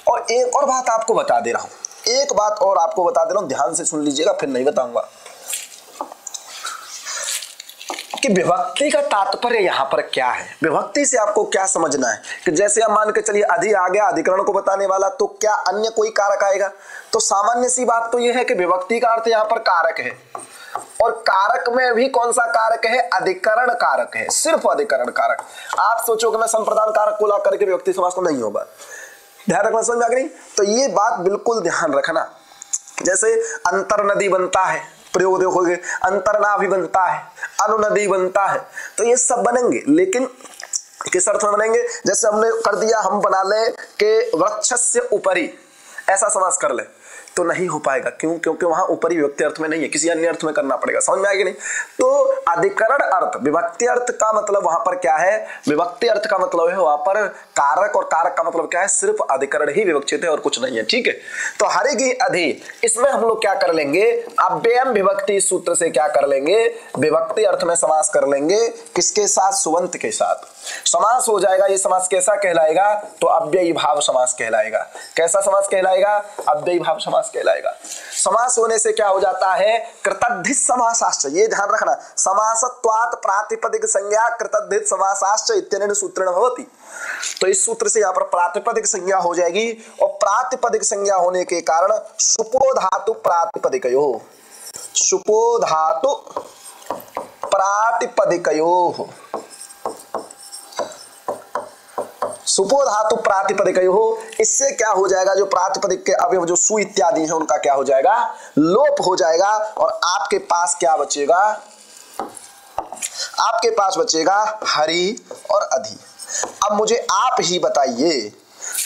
और एक और बात आपको बता दे रहा हूं, एक बात और आपको बता दे रहा हूं, ध्यान से सुन लीजिएगा, फिर नहीं बताऊंगा कि विभक्ति का तात्पर्य यहां पर क्या है। विभक्ति से आपको क्या समझना है कि जैसे आप मान के चलिए अधि आ गया, अधिकरण को बताने वाला, तो क्या अन्य कोई कारक आएगा? तो सामान्य सी बात तो यह है कि विभक्ति का अर्थ यहां पर कारक है, और कारक में भी कौन सा कारक है? अधिकरण कारक है, सिर्फ अधिकरण कारक। आप सोचो कि मैं संप्रदान कारक को ला करके विभक्ति समास तो नहीं होगा। ध्यान रखना, समझ में आ गई? तो ये बात बिल्कुल ध्यान रखना। जैसे अंतर नदी बनता है, प्रयोग देखोगे, अंतरना भी बनता है, अनुनदी बनता है, तो ये सब बनेंगे, लेकिन किस अर्थ में बनेंगे? जैसे हमने कर दिया, हम बना ले कि वृक्षस्य उपरि, ऐसा समास कर ले तो नहीं हो पाएगा। क्यों? क्योंकि वहां ऊपरी विभक्ति अर्थ में नहीं है, किसी अन्य अर्थ में करना पड़ेगा। समझ में आएगी नहीं? तो अधिकरण अर्थ, विभक्ति अर्थ का मतलब वहां पर क्या है? विभक्ति अर्थ का मतलब है वहां पर कारक, और कारक का मतलब क्या है? सिर्फ अधिकरण ही विवक्षित है और कुछ नहीं है। ठीक है, तो हरि की अधि, इसमें हम लोग क्या कर लेंगे? अव्ययम विभक्ति सूत्र से क्या कर लेंगे? विभक्ति अर्थ में समास कर लेंगे। किसके साथ? सुबंत के साथ समास हो जाएगा। ये समास कैसा कहलाएगा? तो अव्ययी भाव समास कहलाएगा। कैसा समास कहलाएगा? अव्ययी भाव समास कहलाएगा। समास होने से क्या हो जाता है? कृतद्धित समासाश्च, ये ध्यान रखना, समासत्वात् प्रातिपदिक संज्ञा कृतद्धित समासाश्च इत्यनेन सूत्रेण भवति। तो इस सूत्र से यहाँ पर प्रातिपदिक संज्ञा हो जाएगी, और प्रातिपदिक संज्ञा होने के कारण सुपो धातु प्रातिपदिकयोः, सुपो धातु प्रातिपदिकयोः, सुपो धातु प्रातिपदिकयोः, इससे क्या हो जाएगा? जो प्रातिपदिक के अवयव जो सु इत्यादि हैं उनका क्या हो जाएगा? लोप हो जाएगा, और आपके पास क्या बचेगा? आपके पास बचेगा हरि और अधि। अब मुझे आप ही बताइए,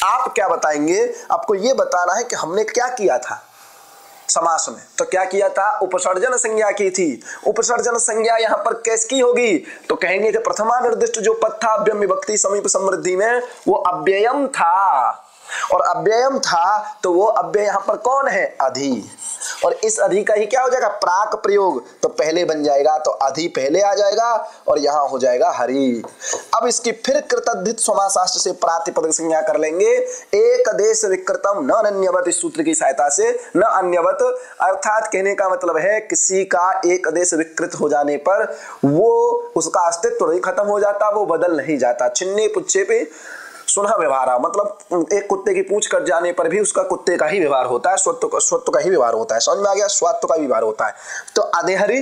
आप क्या बताएंगे? आपको ये बताना है कि हमने क्या किया था समास में। तो क्या किया था? उपसर्जन संज्ञा की थी। उपसर्जन संज्ञा यहाँ पर कैसी होगी? तो कहेंगे कि प्रथमा निर्दिष्ट जो पद था अव्ययम विभक्ति समीप समृद्धि में, वो अव्ययम था, और अव्ययम था तो वो अव्यय यहाँ पर कौन है? अधि। और इस अधि का ही क्या हो जाएगा? प्राक प्रयोग, तो पहले बन जाएगा, तो अधि पहले आ जाएगा, और यहाँ हो जाएगा हरि। अब इसकी फिर कृतद्धित समासाश्च से प्रातिपदिक संज्ञा कर लेंगे। एक देश विकृतम न अन्यवत, इस सूत्र की सहायता से, न अन्यवत अर्थात कहने का मतलब है किसी का एक देश विकृत हो जाने पर वो उसका अस्तित्व नहीं खत्म हो जाता, वो बदल नहीं जाता। छिन्ने पुच्छे पे सुना व्यवहार, मतलब एक कुत्ते की पूंछ कट जाने पर भी उसका कुत्ते का ही व्यवहार होता है, स्वत्व का ही व्यवहार होता है। समझ में आ गया? स्वत्व का ही व्यवहार होता है। तो अधिहरि,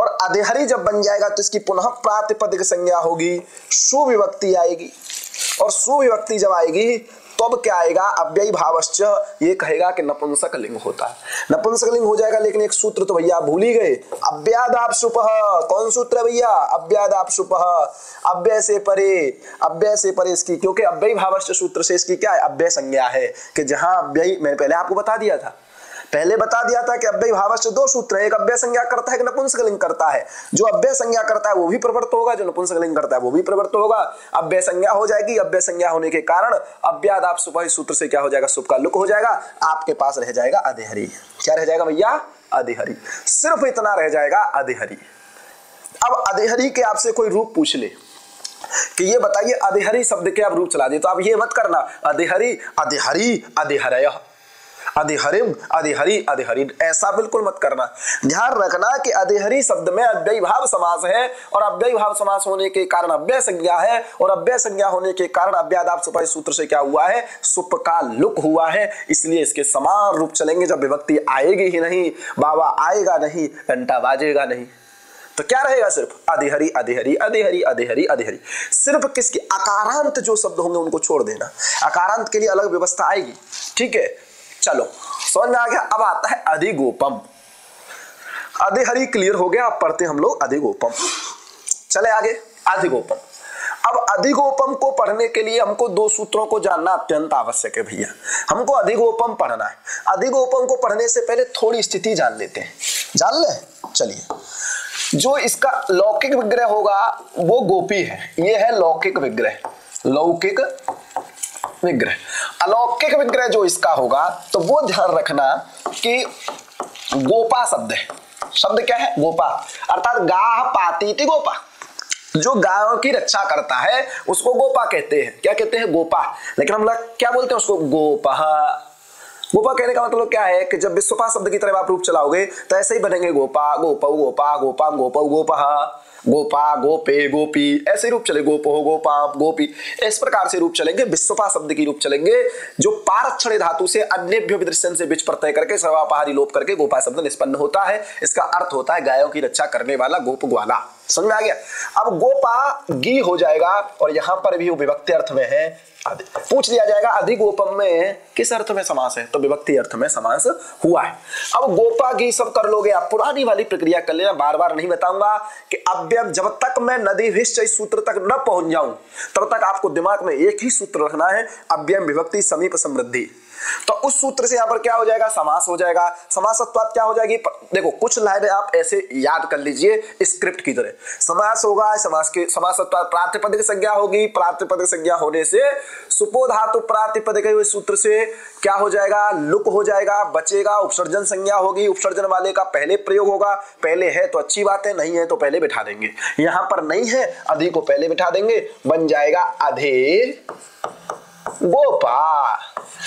और अधिहरि जब बन जाएगा तो इसकी पुनः प्रातिपदिक संज्ञा होगी, सुविभक्ति आएगी, और सुविभक्ति जब आएगी तो अब क्या आएगा? अव्ययी भावश्च, ये कहेगा कि नपुंसक लिंग होता है, नपुंसक लिंग हो जाएगा। लेकिन एक सूत्र तो भैया भूल ही गए, अव्यादापसुपः। कौन सूत्र है भैया? अव्यादापसुपः, अव्यय से परे, अव्यय से परे इसकी, क्योंकि अव्ययी भावश्च सूत्र से इसकी क्या है? अव्यय संज्ञा है, कि जहां अव्ययी, मैंने पहले आपको बता दिया था, पहले बता दिया था कि अव्ययी भावश्च दो सूत्र है, एक अव्यय संज्ञा करता है, एक नपुंसक लिंग करता है। जो अव्यय संज्ञा करता है वो भी प्रवृत्त होगा, जो नपुंसक लिंग करता है वो भी प्रवृत्त होगा। अव्यय संज्ञा हो जाएगी, अव्यय संज्ञा होने के कारण अव्यादाप सुपः सूत्र से क्या हो जाएगा? सुप का लुक हो जाएगा, आपके पास रह जाएगा अधिहरि। क्या रह जाएगा भैया? अधिहरि। सिर्फ इतना रह जाएगा, अधिहरि। अब अधिहरि के आपसे कोई रूप पूछ ले कि ये बताइए अधिहरि शब्द के आप रूप चला दिए, तो आप ये मत करना अधिहरि, अधिहरि, अधिहरयः, अधिहरिम, अधिहरि, अधिहरि, ऐसा बिल्कुल मत करना। ध्यान रखना कि अधिहरि शब्द में अव्ययी भाव समास है और अव्ययी भाव समास होने के कारण अव्यय संज्ञा है और अव्यय संज्ञा होने के कारण अव्यादाप सुपा सूत्र से क्या हुआ है, सुप का लुक हुआ है। इसलिए इसके समान रूप चलेंगे। जब विभक्ति आएगी ही नहीं, बाबा आएगा नहीं, घंटा बाजेगा नहीं, तो क्या रहेगा, सिर्फ अधिहरि, अधिहरि, अधिहरि, अधिहरि, अधिहरि। सिर्फ किसके अकारांत जो शब्द होंगे उनको छोड़ देना, अकारांत के लिए अलग व्यवस्था आएगी। ठीक है, चलो समझ में आ गया। अब आता है अधिगोपम। अधिहरि क्लियर हो गया, अब पढ़ते हम लोग अधिगोपम। चले आगे, अधिगोपम। अब अधिगोपम को पढ़ने के लिए हमको दो सूत्रों को जानना अत्यंत आवश्यक है भैया। हमको अधिगोपम पढ़ना है। अधिगोपम को पढ़ने से पहले थोड़ी स्थिति जान लेते हैं। जान ले, चलिए। जो इसका लौकिक विग्रह होगा वो गोपी है, ये है लौकिक विग्रह, लौकिक विग्रह। अलौकिक विग्रह जो इसका होगा तो वो ध्यान रखना कि गोपा शब्द है। शब्द क्या है, गोपा, अर्थात गाह पातीति गोपा। जो गायों की रक्षा करता है उसको गोपा कहते हैं। क्या कहते हैं, गोपा। लेकिन हम लोग क्या बोलते हैं उसको, गोपा। गोपा कहने का मतलब क्या है कि जब विश्वपा शब्द की तरह आप रूप चलाओगे तो ऐसे ही बनेंगे गोपा, गोपौ, गोपा, गोपाम, गोपौ, गोपा, गोपा, गोपे, गोपी, ऐसे रूप चले, गोपो, गोपाम, गोपी, इस प्रकार से रूप चलेंगे। विश्वपा शब्द की रूप चलेंगे जो पारक्षण धातु से अन्यभ्यो विदृश्यन से विच प्रत्यय करके सर्वापहारी लोप करके गोपा शब्द निष्पन्न होता है। इसका अर्थ होता है गायों की रक्षा करने वाला, गोप ग्वाला। समझ में आ गया। अब गोपा गी हो जाएगा और यहां पर भी वो विभक्ति अर्थ में है। पूछ लिया जाएगा अधिगोपम में किस अर्थ में समास है, तो विभक्ति अर्थ में समास हुआ है। अब गोपा गी सब कर लोगे आप, पुरानी वाली प्रक्रिया कर लेना, बार बार नहीं बताऊंगा कि अव्यय, जब तक मैं नदी विश्च इस सूत्र तक न पहुंच जाऊं तब तक आपको दिमाग में एक ही सूत्र रखना है, अव्यय विभक्ति समीप समृद्धि। तो उस सूत्र से यहां पर क्या हो जाएगा, समास हो जाएगा। समासत्वात् क्या हो जाएगी, देखो कुछ लाइनें आप ऐसे याद कर लीजिए स्क्रिप्ट की तरह। समास होगा, समास के समासत्वात् प्रातिपदिक संज्ञा होगी, प्रातिपदिक संज्ञा होने से सुपो धातु प्रातिपदिक हुए सूत्र से क्या हो जाएगा, लुक हो जाएगा, बचेगा। उपसर्जन संज्ञा होगी, उपसर्जन वाले का पहले प्रयोग होगा। पहले है तो अच्छी बात है, नहीं है तो पहले बिठा देंगे। यहां पर नहीं है, अधि को पहले बिठा देंगे, बन जाएगा अधि गोपा।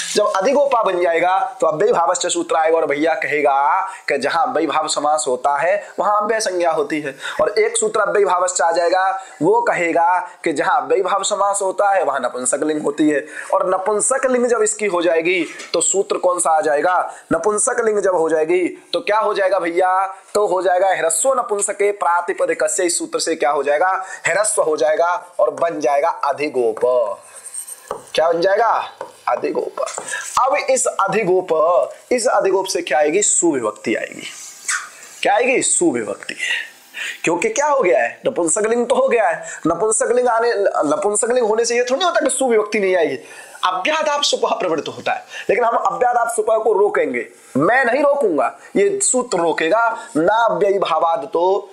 जब अधिगोपा बन जाएगा तो अव्ययी भावस्य सूत्र आएगा और भैया कहेगा कि जहां अव्ययी भाव समास होता है वहां अव्यय संज्ञा होती है। और एक सूत्र अव्ययी भावस्य आ जाएगा, वो कहेगा कि जहां अव्ययी भाव समास होता है वहां नपुंसक लिंग होती है। और नपुंसक लिंग जब इसकी हो जाएगी तो सूत्र कौन सा आ जाएगा, नपुंसक लिंग जब हो जाएगी तो क्या हो जाएगा भैया, तो हो जाएगा ह्रस्व नपुंसके प्रातिपदिकस्य। इस सूत्र से क्या हो जाएगा, ह्रस्व हो जाएगा और बन जाएगा अधिगोप। क्या बन जाएगा, अधिगोप। अब इस अधिगोप से क्या आएगी, सुविभक्ति आएगी। क्या आएगी, सुविभक्ति। क्योंकि क्या हो गया है, नपुंसकलिंग तो हो गया है। नपुंसकलिंग होने से ये थोड़ी होता कि सुविभक्ति नहीं आएगी। अव्यादाप सुपः प्रवृत्त होता है, लेकिन हम अव्यादाप सुपः को रोकेंगे। मैं नहीं रोकूंगा, ये सूत्र रोकेगा। ना अव्ययी भावाद तो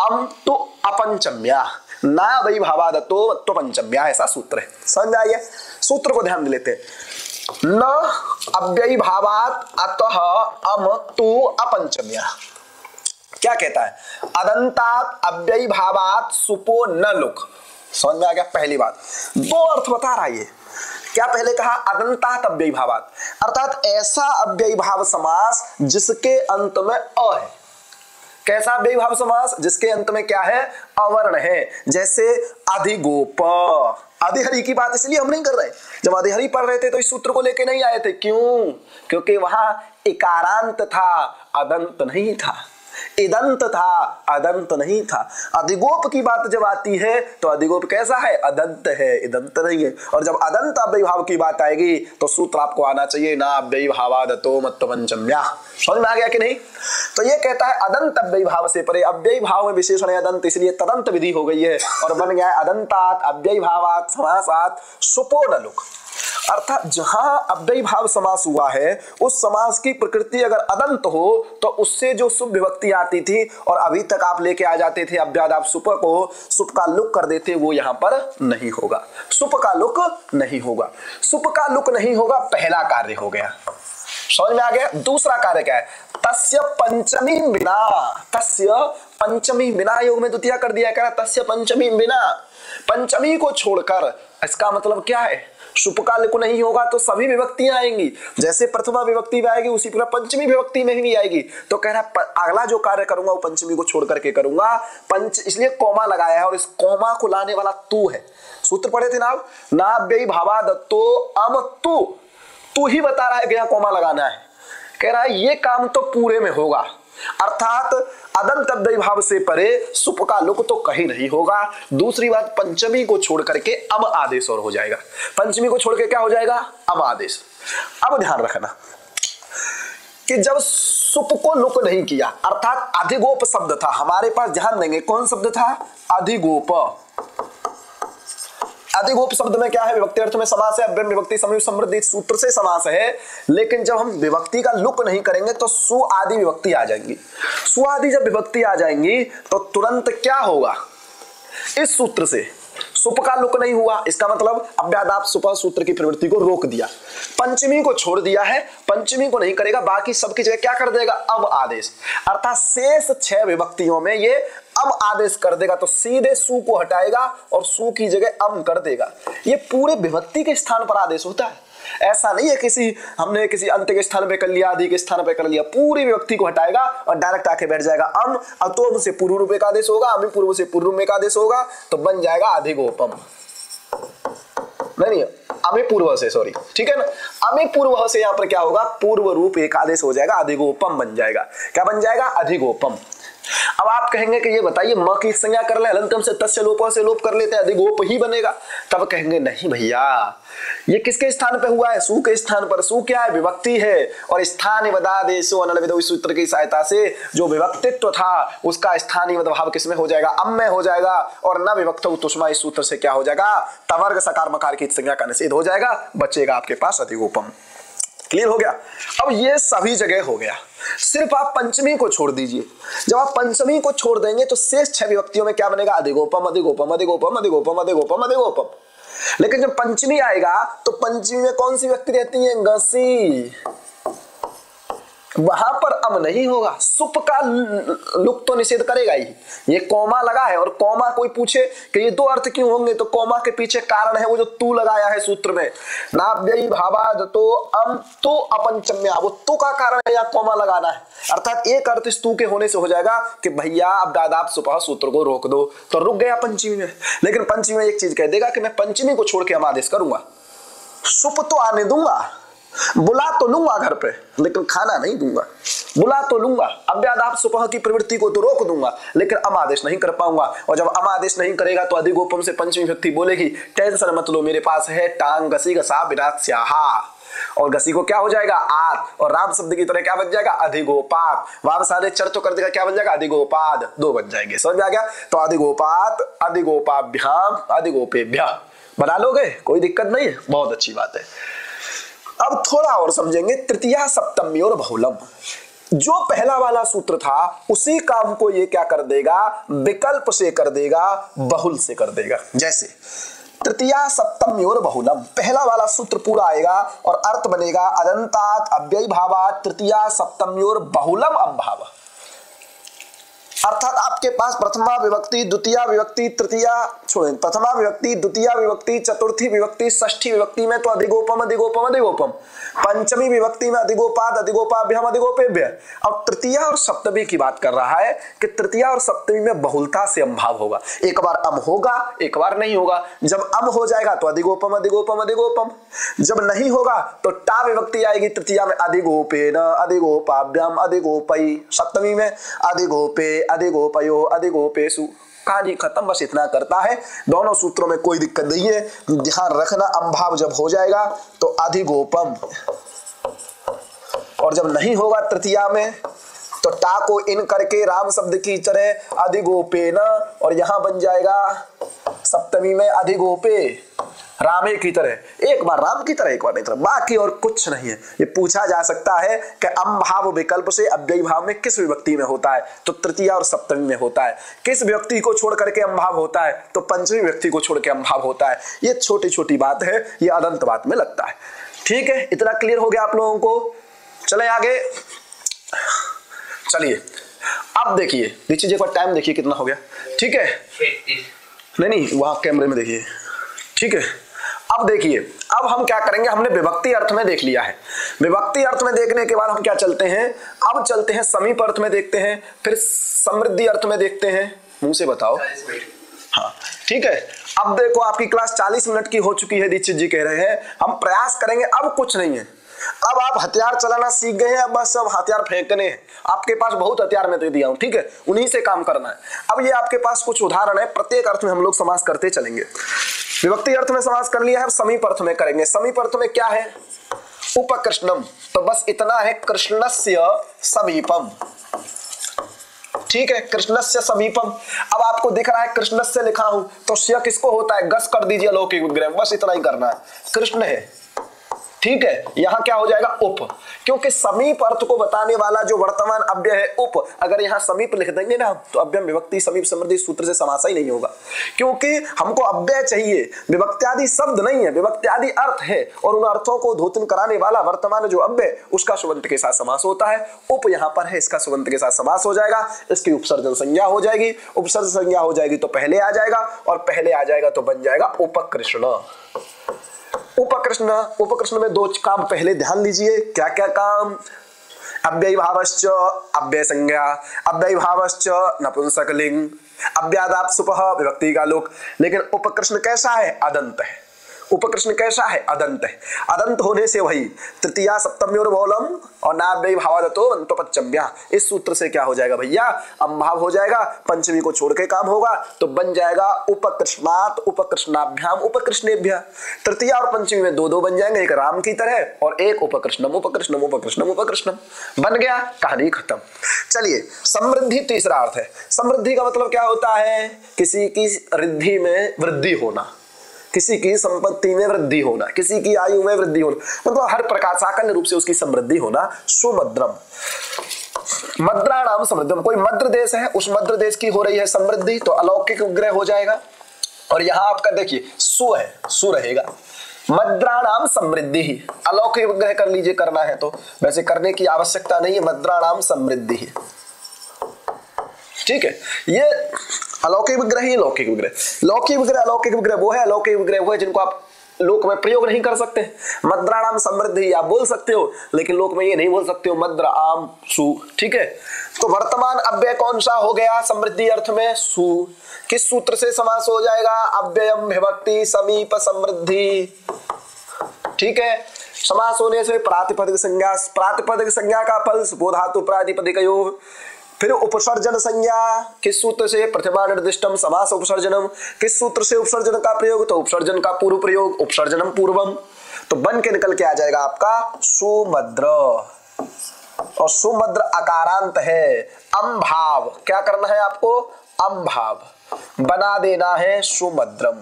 अम तो अपंचम्या, ना अव्ययी भावाद तो पंचम्या, ऐसा सूत्र है। समझ आइए, सूत्र को ध्यान दे लेते हैं। न अव्ययी भावात अतः अम तु अपंचम्या। क्या कहता है, अदंतात अव्ययी भावात सुपो न लुक। समझ में आ गया। पहली बात, दो अर्थ बता रहा है ये। क्या पहले कहा, अदंतात अव्ययी भावात, अर्थात ऐसा अव्ययी भाव समास जिसके अंत में अ है। कैसा अव्ययी भाव समास, जिसके अंत में क्या है, अवर्ण है। जैसे अधिगोप। अधिहरि की बात इसलिए हम नहीं कर रहे, जब अधिहरि पढ़ रहे थे तो इस सूत्र को लेके नहीं आए थे। क्यों, क्योंकि वहां इकारांत था, अदंत नहीं था। इदंत था, अदंत नहीं था। अधिगोप की बात जब आती है तो अधिगोप कैसा है, अदंत है, इदंत नहीं है। और जब अदंत अव्ययी भाव की बात आएगी तो सूत्र आपको आना चाहिए, ना अव्ययी भावादतो मत्तो पंचम्या। समझ में आ गया कि नहीं। तो ये कहता है अदंत अव्ययी भाव से परे। अव्ययी भाव में विशेषण है अदंत, इसलिए तदंत विधि हो गई है और बन गया है अदंतात अव्ययी भावात समासात सुपो न लुक। अर्थात जहां अव्ययी भाव समास हुआ है उस समास की प्रकृति अगर अदंत हो तो उससे जो शुभ विभक्ति आती थी और अभी तक आप लेके आ जाते थे अव्यादाप सुप को, सुप का लुक कर देते, वो यहां पर नहीं होगा। सुप का लुक नहीं होगा। सुप का लुक नहीं होगा, पहला कार्य हो गया। समझ में आ गया। दूसरा कार्य क्या है, तस्य पंचमी बिना। तस्य पंचमी बिना योग में द्वितीय कर दिया, कह रहा तस्य पंचमी बिना, पंचमी को छोड़कर इसका मतलब क्या है, सुप का लुक नहीं होगा तो सभी विभक्तियां आएंगी, जैसे प्रथमा विभक्ति में आएगी उसी प्रकार पंचमी विभक्ति में भी आएगी। तो कह रहा अगला जो कार्य करूंगा वो पंचमी को छोड़ करके करूंगा, पंच इसलिए कॉमा लगाया है और इस कॉमा को लाने वाला तू है। सूत्र पढ़े थे ना, नाव्ययी भावा दत्तो अम तू ही बता रहा है कि यहाँ कॉमा लगाना है। कह रहा है ये काम तो पूरे में होगा, अर्थात अदंत अव्ययी भाव से परे सुप का लुक तो कहीं नहीं होगा। दूसरी बात, पंचमी को छोड़ करके अम आदेश और हो जाएगा। पंचमी को छोड़ के क्या हो जाएगा, अम आदेश। अब ध्यान रखना कि जब सुप को लुक नहीं किया, अर्थात अधिगोप शब्द था हमारे पास, ध्यान देंगे कौन शब्द था, अधिगोप। अधिगोप शब्द में क्या है, विभक्ति अर्थ में समास है, अव्यय विभक्ति समूह समृद्धि सूत्र से समास है। लेकिन जब हम विभक्ति का लुक नहीं करेंगे तो सु आदि विभक्ति आ जाएंगी। सु आदि जब विभक्ति आ जाएंगी तो तुरंत क्या होगा, इस सूत्र से सुप का लुक नहीं हुआ, इसका मतलब अव्यादाप सुप सूत्र की प्रवृत्ति को रोक दिया। पंचमी को छोड़ दिया है, पंचमी को नहीं करेगा, बाकी सबकी जगह क्या कर देगा, अम आदेश। अर्थात शेष 6 विभक्तियों में ये अम आदेश कर देगा, तो सीधे सु को हटाएगा और सु की जगह अम कर देगा। ये पूरे विभक्ति के स्थान पर आदेश होता है, ऐसा नहीं है हमने किसी अंत के स्थान पे कर लिया, आदि के स्थान पे कर लिया। पूरी विभक्ति को हटाएगा और डायरेक्ट आके बैठ जाएगा अम, और तो से पूर्व रूप एकादेश होगा, अमी पूर्व से पूर्व में एकादेश होगा, तो बन जाएगा अधिगोपम। नहीं अमी पूर्व से, सॉरी, ठीक है ना, अमी पूर्व से यहाँ पर क्या होगा, पूर्व रूप एकादेश हो जाएगा, अधिगोपम बन जाएगा। क्या बन जाएगा, अधिगोपम। अब आप कहेंगे कि ये बताइए म की संज्ञा कर ले, हलंतम से तस्य लोप से लोप कर लेते हैं, अधिगोप ही बनेगा। तब कहेंगे नहीं भैया, ये किसके स्थान पे हुआ है, सु के स्थान पर। सु क्या है, विभक्ति है, और स्थानीय वदादेशो अनलविदो सूत्र की सहायता से जो विभक्तित्व था उसका स्थानीय वदभाव किसमें हो जाएगा, अम में हो जाएगा, और न विभक्तो तुष्मा इस सूत्र से क्या हो जाएगा, तवर्ग सकार मकार की संज्ञा का निषेध हो जाएगा, बचेगा आपके पास अधिगोपम। क्लियर हो गया। अब ये सभी जगह हो गया, सिर्फ आप पंचमी को छोड़ दीजिए। जब आप पंचमी को छोड़ देंगे तो शेष 6 विभक्तियों में क्या बनेगा, अधिगोपम अधिगोपम अधिगोपम अधिगोपम अधिगोपम अधिगोपम। लेकिन जब पंचमी आएगा तो पंचमी में कौन सी विभक्ति रहती है, गसी, वहां पर अम नहीं होगा, सुप का लुक तो निषेध करेगा ही। ये कॉमा लगा है, और कॉमा कोई पूछे कि ये 2 अर्थ क्यों होंगे, तो कॉमा के पीछे कारण है वो जो तू लगाया है सूत्र में, नाव्ययी भावादतो अम तो अपंचम्या, वो तो का कारण है, यहाँ कॉमा लगाना है। अर्थात एक अर्थ इस तू के होने से हो जाएगा कि भैया अब दादाप सुपह सूत्र को रोक दो, तो रुक गया पंचमी में। लेकिन पंचमी में एक चीज कह देगा कि मैं पंचमी को छोड़ के हम आदेश करूंगा, सुप तो आने दूंगा, बुला तो लूंगा घर पे, लेकिन खाना नहीं दूंगा। बुला तो लूंगा, अव्यादाप सुपह की प्रवृत्ति को तो रोक दूंगा, लेकिन अम आदेश नहीं कर पाऊंगा। और जब अम आदेश नहीं करेगा तो अधिगोपम से पंचमी विभक्ति बोलेगी, टेंशन मत लो, मेरे पास है टांग घसी घसा विराट स्याहा, और घसी को क्या हो जाएगा, आत, और राम शब्द की तरह क्या बन जाएगा, अधिगोपात। वहां सारे चर तो कर देगा, क्या बन जाएगा, अधिगोपाद, 2 बन जाएंगे। समझ में आ गया। तो अधिगोपात अधिगोपाभ्याम अधिगोपेभ्य बना लोगे, कोई दिक्कत नहीं है, बहुत अच्छी बात है। अब थोड़ा और समझेंगे, तृतीया सप्तमी और बहुलम। जो पहला वाला सूत्र था उसी काम को ये क्या कर देगा, विकल्प से कर देगा, बहुल से कर देगा। जैसे तृतीया सप्तमी और बहुलम, पहला वाला सूत्र पूरा आएगा और अर्थ बनेगा अदंतात अव्ययी भावात तृतीया सप्तमी और बहुलम अभाव। अर्थात आपके पास प्रथमा विभक्ति, द्वितीय विभक्ति, तृतीया छोड़ें, प्रथमा विभक्ति, द्वितीय विभक्ति, चतुर्थी विभक्ति, षष्ठी विभक्ति में तो अधिगोपम अधिगोपम अधिगोपम, पंचमी विभक्ति में अधिगोपाद अधिगोपाभ्याम अधिगोपेभ्य। अब तृतीय और सप्तमी की बात कर रहा है कि तृतीय और सप्तमी में बहुलता से अभाव होगा, एक बार अम होगा एक बार नहीं होगा। जब अम हो जाएगा तो अधिगोपम अधिगोपम अधिगोपम, जब नहीं होगा तो टा विभक्ति आएगी तृतीया में, अधिगोपेन अधिगोपाभ्याम अधिगोपई, सप्तमी में अधिगोपे अधिगोपयो अधिगोपेसु। कहानी खत्म, बस इतना करता है। दोनों सूत्रों में कोई दिक्कत नहीं है, ध्यान रखना अम्भाव जब हो जाएगा तो अधिगोपम, और जब नहीं होगा तृतीया में तो टा को इन करके राम शब्द की तरह अधिगोपेन, और यहां बन जाएगा सप्तमी में अधिगोपे रामे की तरह, एक बार राम की तरह एक बार नहीं तरह, बाकी और कुछ नहीं है। ये पूछा जा सकता है कि अम्भाव विकल्प से अव्ययी भाव में किस विभक्ति में होता है, तो तृतीया और सप्तमी में होता है। किस विभक्ति को छोड़ करके अम्भाव होता है, तो पंचमी विभक्ति को छोड़ के अम्भाव होता है। ये छोटी छोटी बात है, ये अदंत बात में लगता है। ठीक है, इतना क्लियर हो गया आप लोगों को। चले आगे, चलिए अब देखिए, नीचे एक बार टाइम देखिए कितना हो गया। ठीक है, नहीं वहां कैमरे में देखिए। ठीक है, अब देखिए, अब हम क्या करेंगे, हमने विभक्ति अर्थ में देख लिया है। विभक्ति अर्थ में देखने के बाद हम क्या चलते हैं, अब चलते हैं समीप अर्थ में देखते हैं, फिर समृद्धि अर्थ में देखते हैं। मुंह से बताओ। हाँ ठीक है। अब देखो आपकी क्लास 40 मिनट की हो चुकी है, दीक्षित जी कह रहे हैं हम प्रयास करेंगे, अब कुछ नहीं है, अब आप हथियार चलाना सीख गए हैं, अब बस अब हथियार फेंकने हैं। आपके पास बहुत हथियार मैं दे दिया हूं, ठीक है, उन्हीं से काम करना है। अब ये आपके पास कुछ उदाहरण है, प्रत्येक अर्थ में हम लोग समास करते चलेंगे। विभक्ति अर्थ में समास कर लिया है, अब समीप अर्थ में करेंगे। समीप अर्थ में क्या है, उपकृष्णम, तो बस इतना है, कृष्णस्य समीपम, ठीक है, कृष्णस्य समीपम। अब आपको दिख रहा है कृष्णस्य लिखा हूं, तो स्य किसको होता है, गस कर दीजिए लौकिक विग्रह, बस इतना ही करना है, कृष्ण है, ठीक है। यहां क्या हो जाएगा, उप, क्योंकि समीप अर्थ को बताने वाला जो वर्तमान अव्यय है उप, अगर यहां समीप लिख देंगे ना तो अव्यय विभक्ति समीप समृद्धि सूत्र से समास ही नहीं होगा, क्योंकि हमको अव्यय चाहिए, विभक्त्यादि शब्द नहीं है, विभक्त्यादि अर्थ है, और उन अर्थों को धोतन कराने वाला वर्तमान जो अव्यय उसका सुबंत के साथ समास होता है। उप यहां पर है, इसका सुबंत के साथ समास हो जाएगा, इसकी उपसर्जन संज्ञा हो जाएगी, उपसर्जन संज्ञा हो जाएगी तो पहले आ जाएगा, और पहले आ जाएगा तो बन जाएगा उपकृष्ण। उपकृष्ण, उपकृष्ण में दो काम पहले ध्यान लीजिए, क्या क्या काम, अव्यय भावश्च अव्यय संज्ञा, अव्यय भावश्च नपुंसकलिंग, अव्यादाप सुपह विभक्ति का लोक। लेकिन उपकृष्ण कैसा है, अदंत है। उपकृष्ण कैसा है, अदंत है। अदंत होने से वही तृतीया सप्तम्योर बहुलम और नाव्यय भावादतो अंतोपच्चम्या, इस सूत्र से क्या हो जाएगा भैया, अम्भाव हो जाएगा, पंचमी को छोड़ के काम होगा, तो बन जाएगा उपकृष्णात उपकृष्णाभ्याम उपकृष्णेभ्य। तृतीया और पंचमी में दो दो बन जाएंगे, एक राम की तरह और एक उपकृष्णम उपकृष्णम उपकृष्णम उपकृष्णम, बन गया, कहानी खत्म। चलिए समृद्धि तीसरा अर्थ है। समृद्धि का मतलब क्या होता है, किसी की रिद्धि में वृद्धि होना, किसी की संपत्ति में वृद्धि होना, किसी की आयु में वृद्धि होना, मतलब हर प्रकार साकल्य रूप से उसकी समृद्धि होना। सुमद्रम, मद्रा नाम समृद्धम, कोई मद्र देश है, उस मद्र देश की हो रही है समृद्धि, तो अलौकिक विग्रह हो जाएगा। और यहां आपका देखिए सु है, सु रहेगा, मद्रा नाम समृद्धि ही, अलौकिक विग्रह कर लीजिए, करना है तो, वैसे करने की आवश्यकता नहीं है, मद्रा नाम समृद्धि ही, ठीक है। ये अलौकिक विग्रह ही लौकिक विग्रह, लौकिक विग्रह अलौकिक विग्रह वो है, अलौकिक विग्रह वो है जिनको आप लोक में प्रयोग नहीं कर सकते। मद्रा नाम समृद्धि आप बोल सकते हो, लेकिन लोक में ये नहीं बोल सकते हो, मद्र आम सु, ठीक है। तो वर्तमान अव्यय कौन सा हो गया समृद्धि अर्थ में, सु। किस सूत्र से समास हो जाएगा, अव्ययम विभक्ति समीप समृद्धि, ठीक है। समास होने से प्रातिपदिक संज्ञा, प्रातिपदिक संज्ञा का फल सुबोधातु प्रातिपदिकयोः, फिर उपसर्जन संज्ञा, किस सूत्र से, प्रथमा निर्दिष्टम समास उपसर्जनम, किस सूत्र से उपसर्जन का प्रयोग, तो उपसर्जन का पूर्व प्रयोग, उपसर्जनम पूर्वम, तो बन के निकल के आ जाएगा आपका सुमद्र। और सुमद्र अकारांत है, अम्भाव, क्या करना है आपको, अम्भाव बना देना है सुमद्रम।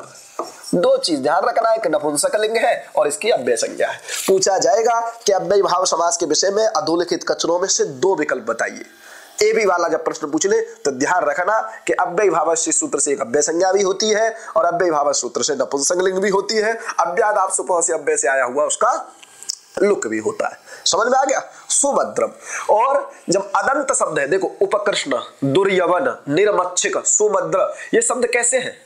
दो चीज ध्यान रखना है कि नपुंसकलिंग है और इसकी अव्यय संज्ञा है। पूछा जाएगा कि अव्यय भाव समास के विषय में अधोलिखित कचरों में से दो विकल्प बताइए। ए बी वाला जब प्रश्न पूछ ले तो ध्यान रखना कि अव्यय भावस्य सूत्र से एक अव्यय संज्ञा भी होती है और अव्यय भावस्य सूत्र से नपुंसकलिंग भी होती है। अव्यादाप सुपह से अव्यय से आया हुआ उसका लुक भी होता है। समझ में आ गया, सुभद्रम। और जब अदंत शब्द है, देखो उपकृष्ण, दुर्यवन, निर्मच्छिक, सुमद्र, ये शब्द कैसे हैं,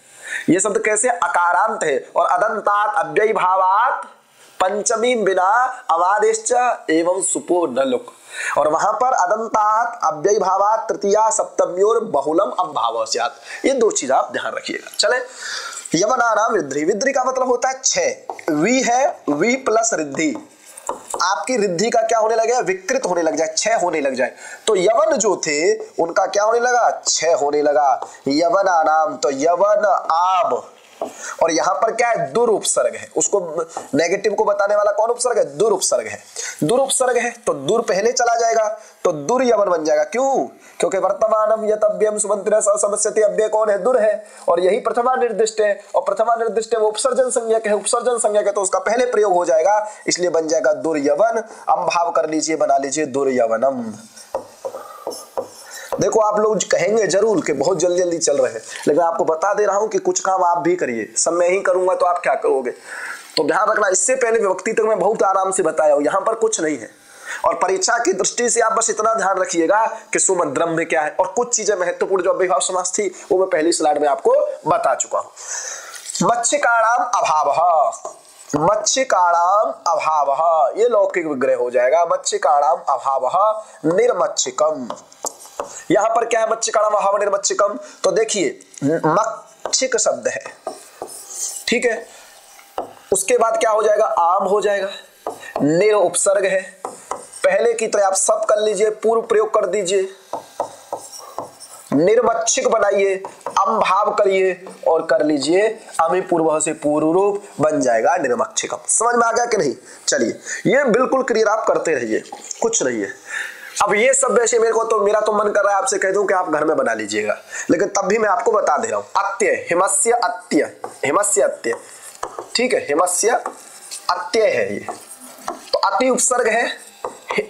ये शब्द कैसे, अकारांत है और अदंतात अव्यय भावात पंचमी बिना अवादेश्च एवं सुपो न लुक, और वहां पर अदंतात अव्यय भावात तृतीया सप्तम्योर बहुलम अभाव स्यात्। ये दो चीज आप ध्यान रखिएगा। चले, यवना नाम रिद्धि, रिद्धि का मतलब होता है 6, वी है, वी प्लस रिद्धि, आपकी रिद्धि का क्या होने लगे, विकृत होने लग जाए, 6 होने लग जाए। तो यवन जो थे उनका क्या होने लगा, 6 होने लगा। यवना नाम, तो यवन आब, और यहां पर क्या है, दुरुपसर्ग है, उसको नेगेटिव को बताने वाला कौन उपसर्ग है, दुरुपसर्ग है। दुरुपसर्ग है तो दुर पहले चला जाएगा तो दुर्यवन बन जाएगा। क्यों, क्योंकि वर्तमानम यतव्यम सुमंत्र समस्यते, अव्यय कौन है, दुर है, और यही प्रथमा निर्दिष्ट है, और प्रथमा निर्दिष्ट है वो उपसर्जन संज्ञक है, उपसर्जन संज्ञक है तो उसका पहले प्रयोग हो जाएगा, इसलिए बन जाएगा दुर्यवन। अम्भाव कर लीजिए, बना लीजिए दुर्यवनम। देखो आप लोग कहेंगे जरूर कि बहुत जल्दी जल्दी चल रहे हैं, लेकिन आपको बता दे रहा हूं कि कुछ काम आप भी करिए, सब मैं ही करूंगा तो आप क्या करोगे। तो ध्यान रखना, इससे पहले विभक्ति तक मैं बहुत आराम से बताया हूं, यहां पर कुछ नहीं है। और परीक्षा की दृष्टि से आप बस इतना ध्यान रखिएगा कि सुमद्रम में क्या है, और कुछ चीजें महत्वपूर्ण जो अव्ययभाव समास थी वो मैं पहली स्लाइड में आपको बता चुका हूं। मत्स्यकाणाम अभावः, मच्छिकाणाम अभावः, ये लौकिक विग्रह हो जाएगा। मच्छिकाणाम अभावः निर्मच्छिकम। यहां पर क्या है? मच्छिकाणाम अभावः निर्मच्छिकम। तो देखिए मच्छिक शब्द है, ठीक है। उसके बाद क्या हो जाएगा? आम हो जाएगा। निर उपसर्ग है। पहले की तरह आप सब कर लीजिए, पूर्व प्रयोग कर दीजिए, निर्मच्छिक बनाइए, अम्भाव करिए और कर लीजिए अमी पूर्व से पूर्व रूप, बन जाएगा निर्मच्छिकम। समझ में आ गया कि नहीं? चलिए ये बिल्कुल क्लियर आप करते रहिए, कुछ नहीं है। अब ये सब वैसे मेरा तो मन कर रहा है आपसे कह दूं कि आप घर में बना लीजिएगा, लेकिन तब भी मैं आपको बता दे रहा हूं। अत्य, हिमस्य अत्य, हिमस्य अत्य, ठीक है, हिमस्य अत्य है ये। तो अति उपसर्ग है,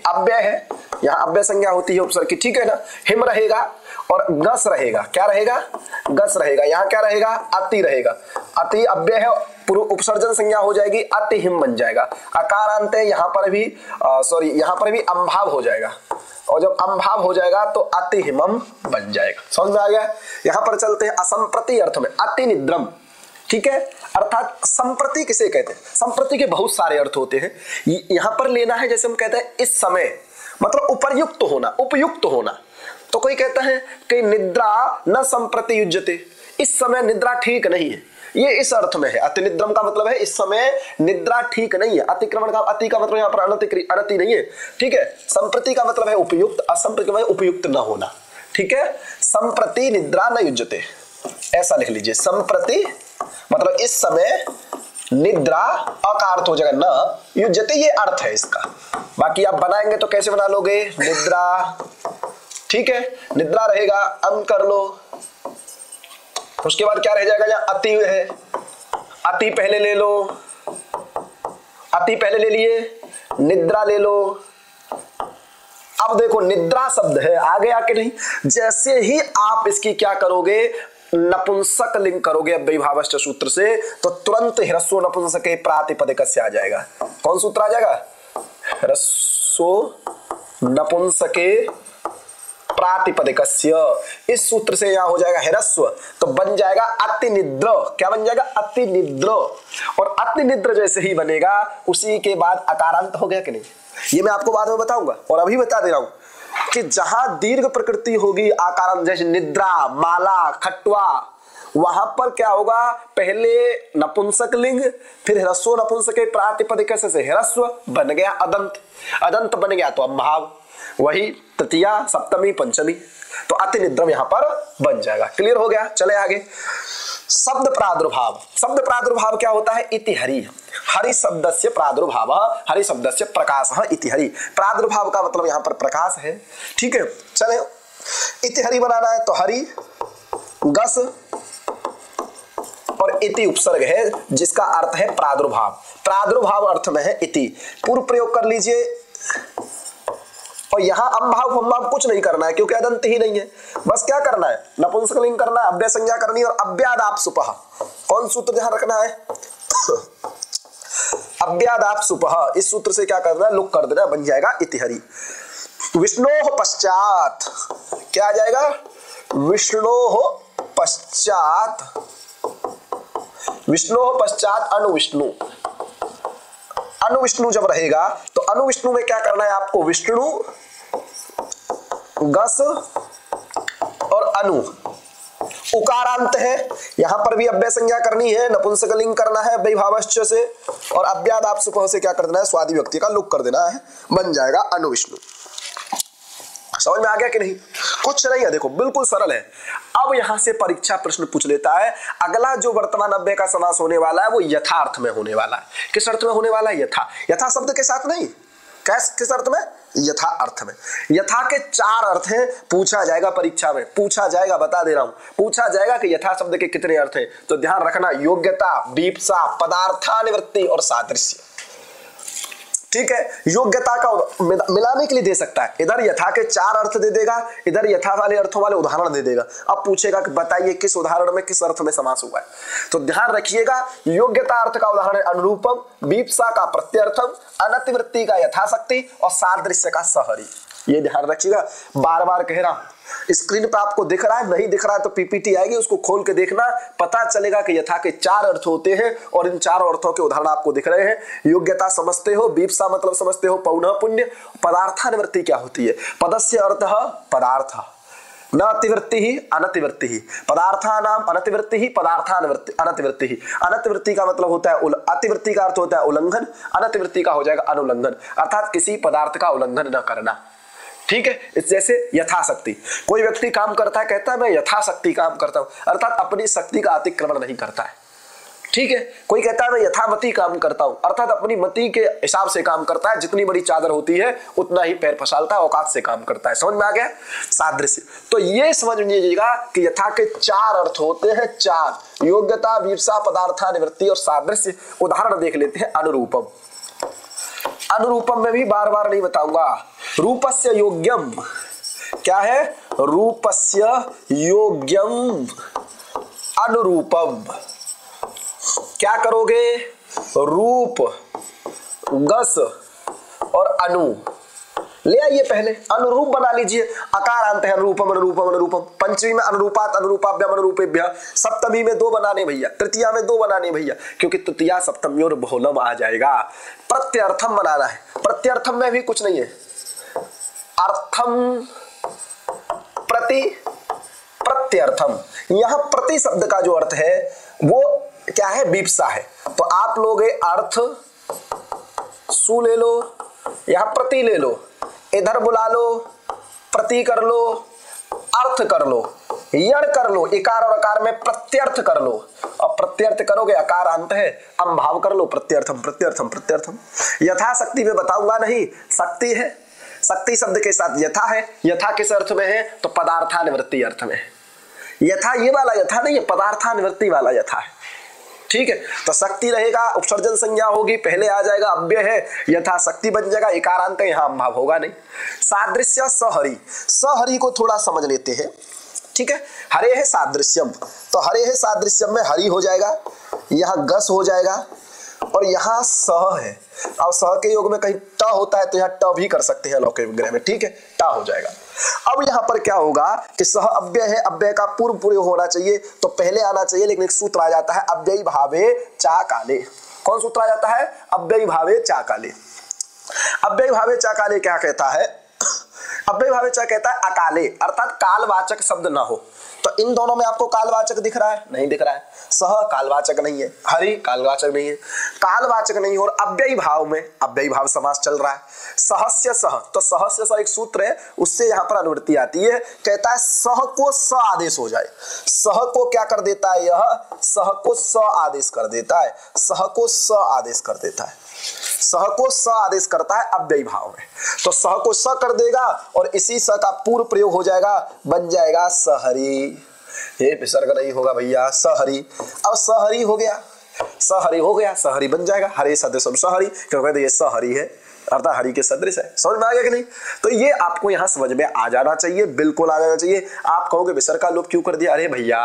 अव्यय है, यहाँ अव्यय संज्ञा होती है उपसर्ग की, ठीक है ना। हिम रहेगा और गस रहेगा। क्या रहेगा? गस रहेगा। यहाँ क्या रहेगा? अति रहेगा। अति अव्यय है, पूर्व उपसर्जन संज्ञा हो जाएगी, अति हिम बन जाएगा। अकारांत है, यहाँ पर भी यहाँ पर भी अम्भाव हो जाएगा, और जब अम्भाव हो जाएगा तो अति हिमम बन जाएगा। समझ में आ गया? यहाँ पर चलते हैं असंप्रति अर्थ में। अति निद्रम, ठीक है, अर्थात संप्रति किसे कहते हैं? संप्रति के बहुत सारे अर्थ होते हैं। यहां पर लेना है, जैसे हम कहते हैं इस समय, मतलब उपर्युक्त होना, उपयुक्त होना। तो कोई कहता है कि निद्रा न संप्रति युज्यते, इस समय निद्रा ठीक नहीं है, ये इस अर्थ में है। अति निद्रम का मतलब है इस समय निद्रा ठीक नहीं है। अतिक्रमण का, अति का मतलब यहाँ पर अनति नहीं है, ठीक है। संप्रति का मतलब है उपयुक्त, असंप्रति में उपयुक्त न होना, ठीक है। संप्रति निद्रा न युज्यते, ऐसा लिख लीजिए। संप्रति मतलब इस समय निद्रा, अकार्थ हो जाएगा न युज्यते, ये अर्थ है इसका। बाकी आप बनाएंगे तो कैसे बना लोगे? निद्रा, ठीक है, निद्रा रहेगा, अम कर लो। उसके बाद क्या रह जाएगा? जहां अति है, अति पहले ले लो, अति पहले ले लिए, निद्रा ले लो। अब देखो निद्रा शब्द है, आगे आके नहीं, जैसे ही आप इसकी क्या करोगे? नपुंसक लिंग करोगे अव्ययीभावश्च सूत्र से, तो तुरंत ह्रस्व नपुंसके प्रातिपदिकस्य आ जाएगा। कौन सूत्र आ जाएगा? ह्रस्व नपुंसके प्रातिपदिकस्य। इस सूत्र से यहां हो जाएगा ह्रस्व, तो बन जाएगा अति निद्र। क्या बन जाएगा? अति निद्र। और अति निद्र जैसे ही बनेगा उसी के बाद अकारांत हो गया कि नहीं? ये मैं आपको बाद में बताऊंगा, और अभी बता दे रहा हूं कि जहां दीर्घ प्रकृति होगी आकारांत, जैसे निद्रा, माला, खटवा, वहां पर क्या होगा? पहले नपुंसक लिंग, फिर ह्रस्व नपुंसके प्रातिपदिक से ह्रस्व बन गया अदंत, अदंत बन गया तो अम्भाव, वही तृतीया, सप्तमी, पंचमी, तो अति निद्रम यहां पर बन जाएगा। क्लियर हो गया? चले आगे। शब्द प्रादुर्भाव। शब्द प्रादुर्भाव क्या होता है? इति हरि, हरि शब्दस्य प्रादुर्भाव, हरि शब्दस्य प्रकाशः इति हरि। प्रादुर्भाव का मतलब यहाँ पर प्रकाश है, ठीक है। चले, इति हरि बनाना है तो हरि, गस और इति उपसर्ग है, जिसका अर्थ है प्रादुर्भाव। प्रादुर्भाव अर्थ में है इति, पूर्व प्रयोग कर लीजिए। और यहाँ अम्भाव फम्भाव कुछ नहीं करना है, क्योंकि अदंत ही नहीं है। बस क्या करना है? नपुंसकलिंग करना है, अव्यय संज्ञा करनी है, और अव्यादाप सुपः। कौन सूत्र ध्यान रखना है? अव्यादाप सुपः। इस सूत्र से क्या करना है? लुक कर देना, बन जाएगा इति हरि। विष्णोः पश्चात क्या आ जाएगा? विष्णोः पश्चात, विष्णोः पश्चात अनुविष्णु। अनुविष्णु जब रहेगा तो अनुविष्णु में क्या करना है आपको? विष्णु, गस और अनु। उकारांत है, यहां पर भी अव्यय संज्ञा करनी है, नपुंसकलिंग करना है अव्ययीभावश्च से, और अव्यादाप सुपः से क्या कर देना है? स्वादि व्यक्ति का लुक कर देना है, बन जाएगा अनुविष्णु। समझ में आ गया कि नहीं? कुछ नहीं है, देखो बिल्कुल सरल है। अब यहां से परीक्षा प्रश्न पूछ लेता है। अगला जो वर्तमान अव्यय का समास होने वाला है वो यथार्थ में होने वाला है। किस अर्थ में होने वाला है? यथा। यथा शब्द के साथ नहीं, किस अर्थ में? यथा अर्थ में। यथा के 4 अर्थ हैं, पूछा जाएगा परीक्षा में, पूछा जाएगा, बता दे रहा हूं, पूछा जाएगा कि यथा शब्द के कितने अर्थ हैं। तो ध्यान रखना, योग्यता, वीप्सा, पदार्थानिवृत्ति और सादृश्य, ठीक है। योग्यता का मिलाने के लिए दे सकता है, इधर यथा के 4 अर्थ दे देगा, इधर यथा वाले अर्थों वाले उदाहरण दे देगा। अब पूछेगा कि बताइए किस उदाहरण में किस अर्थ में समास हुआ है। तो ध्यान रखिएगा, योग्यता अर्थ का उदाहरण है अनुरूपम, वीप्सा का प्रत्यर्थम, अनतिवृत्ति का यथाशक्ति और सादृश्य का सहरी। ये ध्यान रखिएगा, बार बार कह रहा हूं। स्क्रीन पर आपको दिख रहा है, नहीं दिख रहा है तो पीपीटी आएगी, उसको खोल के देखना, पता चलेगा कि यथा के 4 अर्थ होते हैं और इन 4 अर्थों के उदाहरण आपको दिख रहे हैं। योग्यता समझते हो, वीप्सा मतलब समझते हो पौनः पुण्य। पदार्थानुवृत्ति क्या होती है? पदस्य अर्थः पदार्थ, न अतिवृत्ति ही अनतिवृत्ति ही, पदार्थानाम अनतिवृत्ति ही पदार्थानुवृत्ति अनतिवृत्ति ही। अनतिवृत्ति का मतलब होता है अतिवृत्ति का अर्थ होता है उल्लंघन, अनतिवृत्ति का हो जाएगा अनुल्लंघन, अर्थात किसी पदार्थ का उल्लंघन न करना। ठीक है, इस जैसे यथाशक्ति, कोई व्यक्ति काम करता है, कहता है मैं यथाशक्ति काम करता हूं, अर्थात अपनी शक्ति का अतिक्रमण नहीं करता है। ठीक है, कोई कहता है मैं यथामति काम करता हूं, अर्थात अपनी मति के हिसाब से काम करता है, जितनी बड़ी चादर होती है उतना ही पैर फसालता है, औकात से काम करता है। समझ में आ गया? सादृश्य। तो ये समझ लीजिएगा कि यथा के 4 अर्थ होते हैं, 4, योग्यता, वीप्सा, पदार्थानुवृत्ति और सादृश्य। उदाहरण देख लेते हैं। अनुरूपम, अनुरूपम में भी बार बार नहीं बताऊंगा। रूपस्य योग्यम, क्या है? रूपस्य योग्यम अनुरूपम। क्या करोगे? रूप, गस और अनु ले आइए, पहले अनुरूप बना लीजिए। अकारांत है अनुरूपम अनुरूपम अनुरूपम। पंचमी में अनुरूपात अनुरूपाभ्याम अनुरूपेभ्यः। सप्तमी में 2 बनाने भैया, तृतीया में 2 बनाने भैया, क्योंकि तृतीया सप्तम्योर बहुलम आ जाएगा। प्रत्यर्थम बनाना है। प्रत्यर्थम में भी कुछ नहीं है, अर्थम प्रति प्रत्यर्थम। यहां प्रति शब्द का जो अर्थ है वो क्या है? वीप्सा है। तो आप लोग अर्थ सु ले लो, यहां प्रति ले लो, इधर बुला लो, प्रति कर लो, अर्थ कर लो, यण कर लो, इकार और अकार में प्रत्यर्थ कर लो, और प्रत्यर्थ करोगे अकार अंत है, अम्भाव कर लो, प्रत्यर्थम प्रत्यर्थम प्रत्यर्थम। यथाशक्ति में बताऊंगा नहीं, शक्ति है, शक्ति शब्द के साथ यथा है। यथा किस अर्थ में है? तो पदार्थानुवृत्ति अर्थ में। यथा ये वाला यथा नहीं है, पदार्थानुवृत्ति वाला यथा है। ठीक है, तो शक्ति रहेगा, उपसर्जन संज्ञा होगी, पहले आ जाएगा अव्यय है, यथा शक्ति बन जाएगा, इकारांत है, यहां अम्भाव होगा नहीं। सादृश्य सहरि, सहरि को थोड़ा समझ लेते हैं। ठीक है, हरे है सादृश्यम, तो हरे है सादृश्यम में हरि हो जाएगा, यहां गस हो जाएगा और यहां सह है। अब सह के योग में कहीं ट होता है तो यहाँ ट भी कर सकते हैं लौकिक विग्रह में। ठीक है, टा हो जाएगा। अब यहाँ पर क्या होगा कि सह अव्यय है, अव्यय का पूर्व प्रयोग होना चाहिए, तो पहले आना चाहिए, लेकिन एक सूत्र आ जाता है अव्ययी भावे चा काले। कौन सूत्र आ जाता है? अव्ययी भावे चा काले। अव्ययी भावे चा काले क्या कहता है? अव्ययी भावे चा कहता है अकाले, अर्थात कालवाचक शब्द ना हो। तो इन दोनों में आपको कालवाचक दिख रहा है? नहीं दिख रहा है। सह कालवाचक नहीं है, हरि कालवाचक नहीं है, कालवाचक नहीं हो। और अव्ययी भाव में अव्ययी भाव समास चल रहा है। सहस्य सह, तो सहस्य सह एक सूत्र है, उससे यहाँ पर अनुवृत्ति आती है। कहता है सह को स आदेश हो जाए। सह को क्या कर देता है? यह सह को स आदेश कर देता है, सह को स आदेश कर देता है, सह को स आदेश करता है अव्ययी भाव में। तो सह को स कर देगा और इसी स का पूर्व प्रयोग हो जाएगा, बन जाएगा सहरी। ये विसर्ग नहीं होगा भैया, सहरी। अब सहरी हो गया, सहरी हो गया, सहरी बन जाएगा। हरे सदृशम सहरी, क्योंकि ये सहरी है, अर्थात हरि के सदृश है। समझ में आ गया कि नहीं? तो ये आपको यहाँ समझ में आ जाना चाहिए, बिल्कुल आ जाना चाहिए। आप कहोगे विसर्ग का लोप क्यों कर दिया? अरे भैया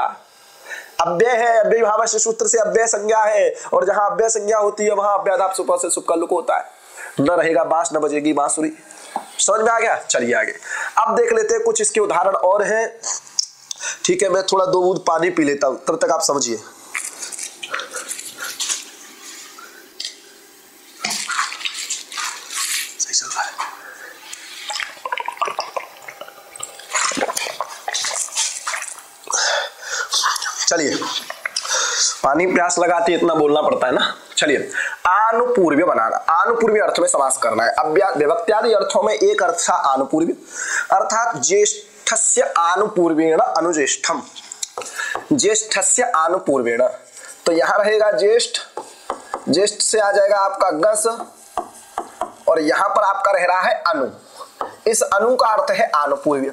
अव्यय है, अव्ययी भाव से सूत्र से अव्यय संज्ञा है, और जहां अव्यय संज्ञा होती है वहां अव्ययादाप सुपर से सुख का लुक होता है। न रहेगा बांस न बजेगी बांसुरी। समझ में आ गया? चलिए आगे अब देख लेते हैं कुछ इसके उदाहरण और हैं। ठीक है, मैं थोड़ा 2 बूंद पानी पी लेता हूं, तब तक आप समझिए। सही चल रहा है। चलिए, पानी प्यास लगाती है, इतना बोलना पड़ता है ना। चलिए, आनुपूर्व्य बनाना, आनुपूर्व्य अर्थ में समास करना है। अब विभक्त्यादि अर्थों में एक अर्थ था आनुपूर्व्य, अर्थात ज्येष्ठस्य आनुपूर्वेण अनुज्येष्ठम, ज्येष्ठस्य आनुपूर्वेण। तो यहां रहेगा ज्येष्ठ, ज्येष्ठ से आ जाएगा आपका गस, और यहां पर आपका रह रहा है अनु। इस अनु का अर्थ है आनुपूर्व्य।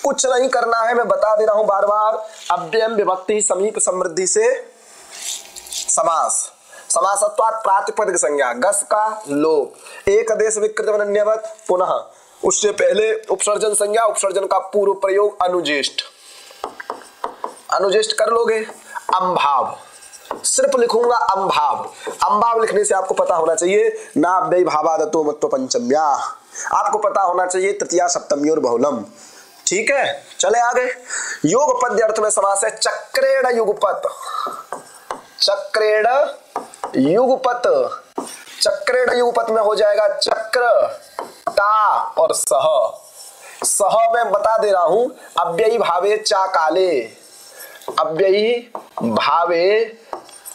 कुछ नहीं करना है, मैं बता दे रहा हूं बार बार। अव्ययम विभक्ति समीप समृद्धि से समास, समासत्वात् प्रातिपदिक संज्ञा, गस का लोप, एक आदेश विकृत अनन्यवत, पुनः उससे पहले उपसर्जन संज्ञा, उपसर्जन का पूर्व प्रयोग, अनुज्येष्ठ। अनुज्येष्ठ कर लोगे। अम्भाव, सिर्फ लिखूंगा अम्भाव। अम्भाव लिखने से आपको पता होना चाहिए ना अव्ययी भावादतो मत्व पंचम्या, आपको पता होना चाहिए तृतीया सप्तमी और बहुलम। ठीक है, चले आगे। युगपद अर्थ में समास है चक्रेण युगपत। चक्रेण युगपत, चक्रेण युगपत में हो जाएगा चक्र, टा और सह। सह में बता दे रहा हूं, अव्ययी भावे चा काले, अव्ययी भावे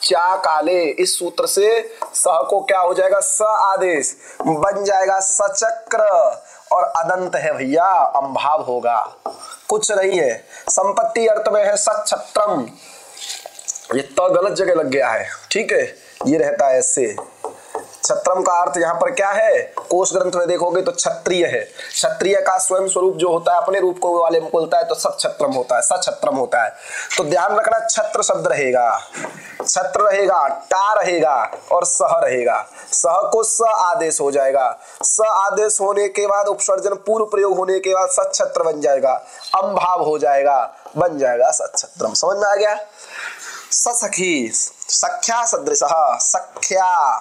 चा काले, इस सूत्र से सह को क्या हो जाएगा, स आदेश बन जाएगा सचक्र, और अदंत है भैया, अंभाव होगा, कुछ नहीं है। संपत्ति अर्थ में है सच्छत्रम, ये तो गलत जगह लग गया है, ठीक है, ये रहता है ऐसे। छत्रम का अर्थ यहाँ पर क्या है, कोश ग्रंथ में देखोगे तो क्षत्रिय है। क्षत्रिय का स्वयं स्वरूप जो होता है अपने रूप को वाले में बोलता है तो सच्छत्रम होता है, सच्छत्रम होता है। तो ध्यान रखना, छत्र शब्द रहेगा, छत्र रहेगा, टा रहेगा और सह रहेगा। सह को स आदेश हो जाएगा, स आदेश होने के बाद उपसर्जन पूर्व प्रयोग होने के बाद सच्छत्र बन जाएगा, अंभाव हो जाएगा, बन जाएगा सच्छत्रम। समझ में आ गया। ससखी, सख्या सदृशः, सख्या,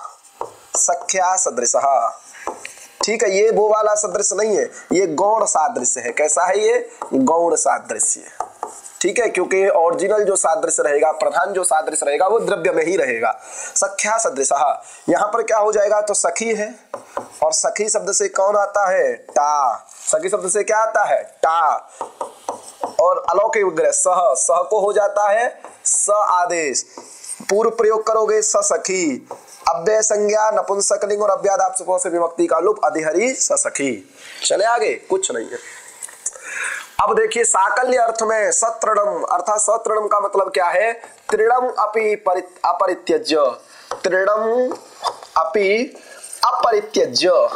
सख्या सदृशः, ठीक है, ये वो वाला सदृश नहीं है, ये गौण सादृश्य है। कैसा है ये, गौण सादृश्य, ठीक है, क्योंकि ओरिजिनल जो सादृश्य रहेगा, प्रधान जो सादृश्य रहेगा वो द्रव्य में ही रहेगा। सख्या सदृशः, यहाँ पर क्या हो जाएगा, तो सखी है, और सखी शब्द से कौन आता है, टा। सखी शब्द से क्या आता है, टा, और अलौकिक विग्रह सह, सह को हो जाता है स आदेश, पूर्व प्रयोग करोगे स सखी, अव्यय संज्ञा नपुंसकलिंग और अव्यादाप से विभक्ति का लोप अधिहरी सखी। चले आगे, कुछ नहीं है। अब देखिए साकल्य अर्थ में सतृणम, अर्थात सतृणम का मतलब क्या है, तृणम अपि अपरित्यज्य, तृणम अपि अपरित्यज्य।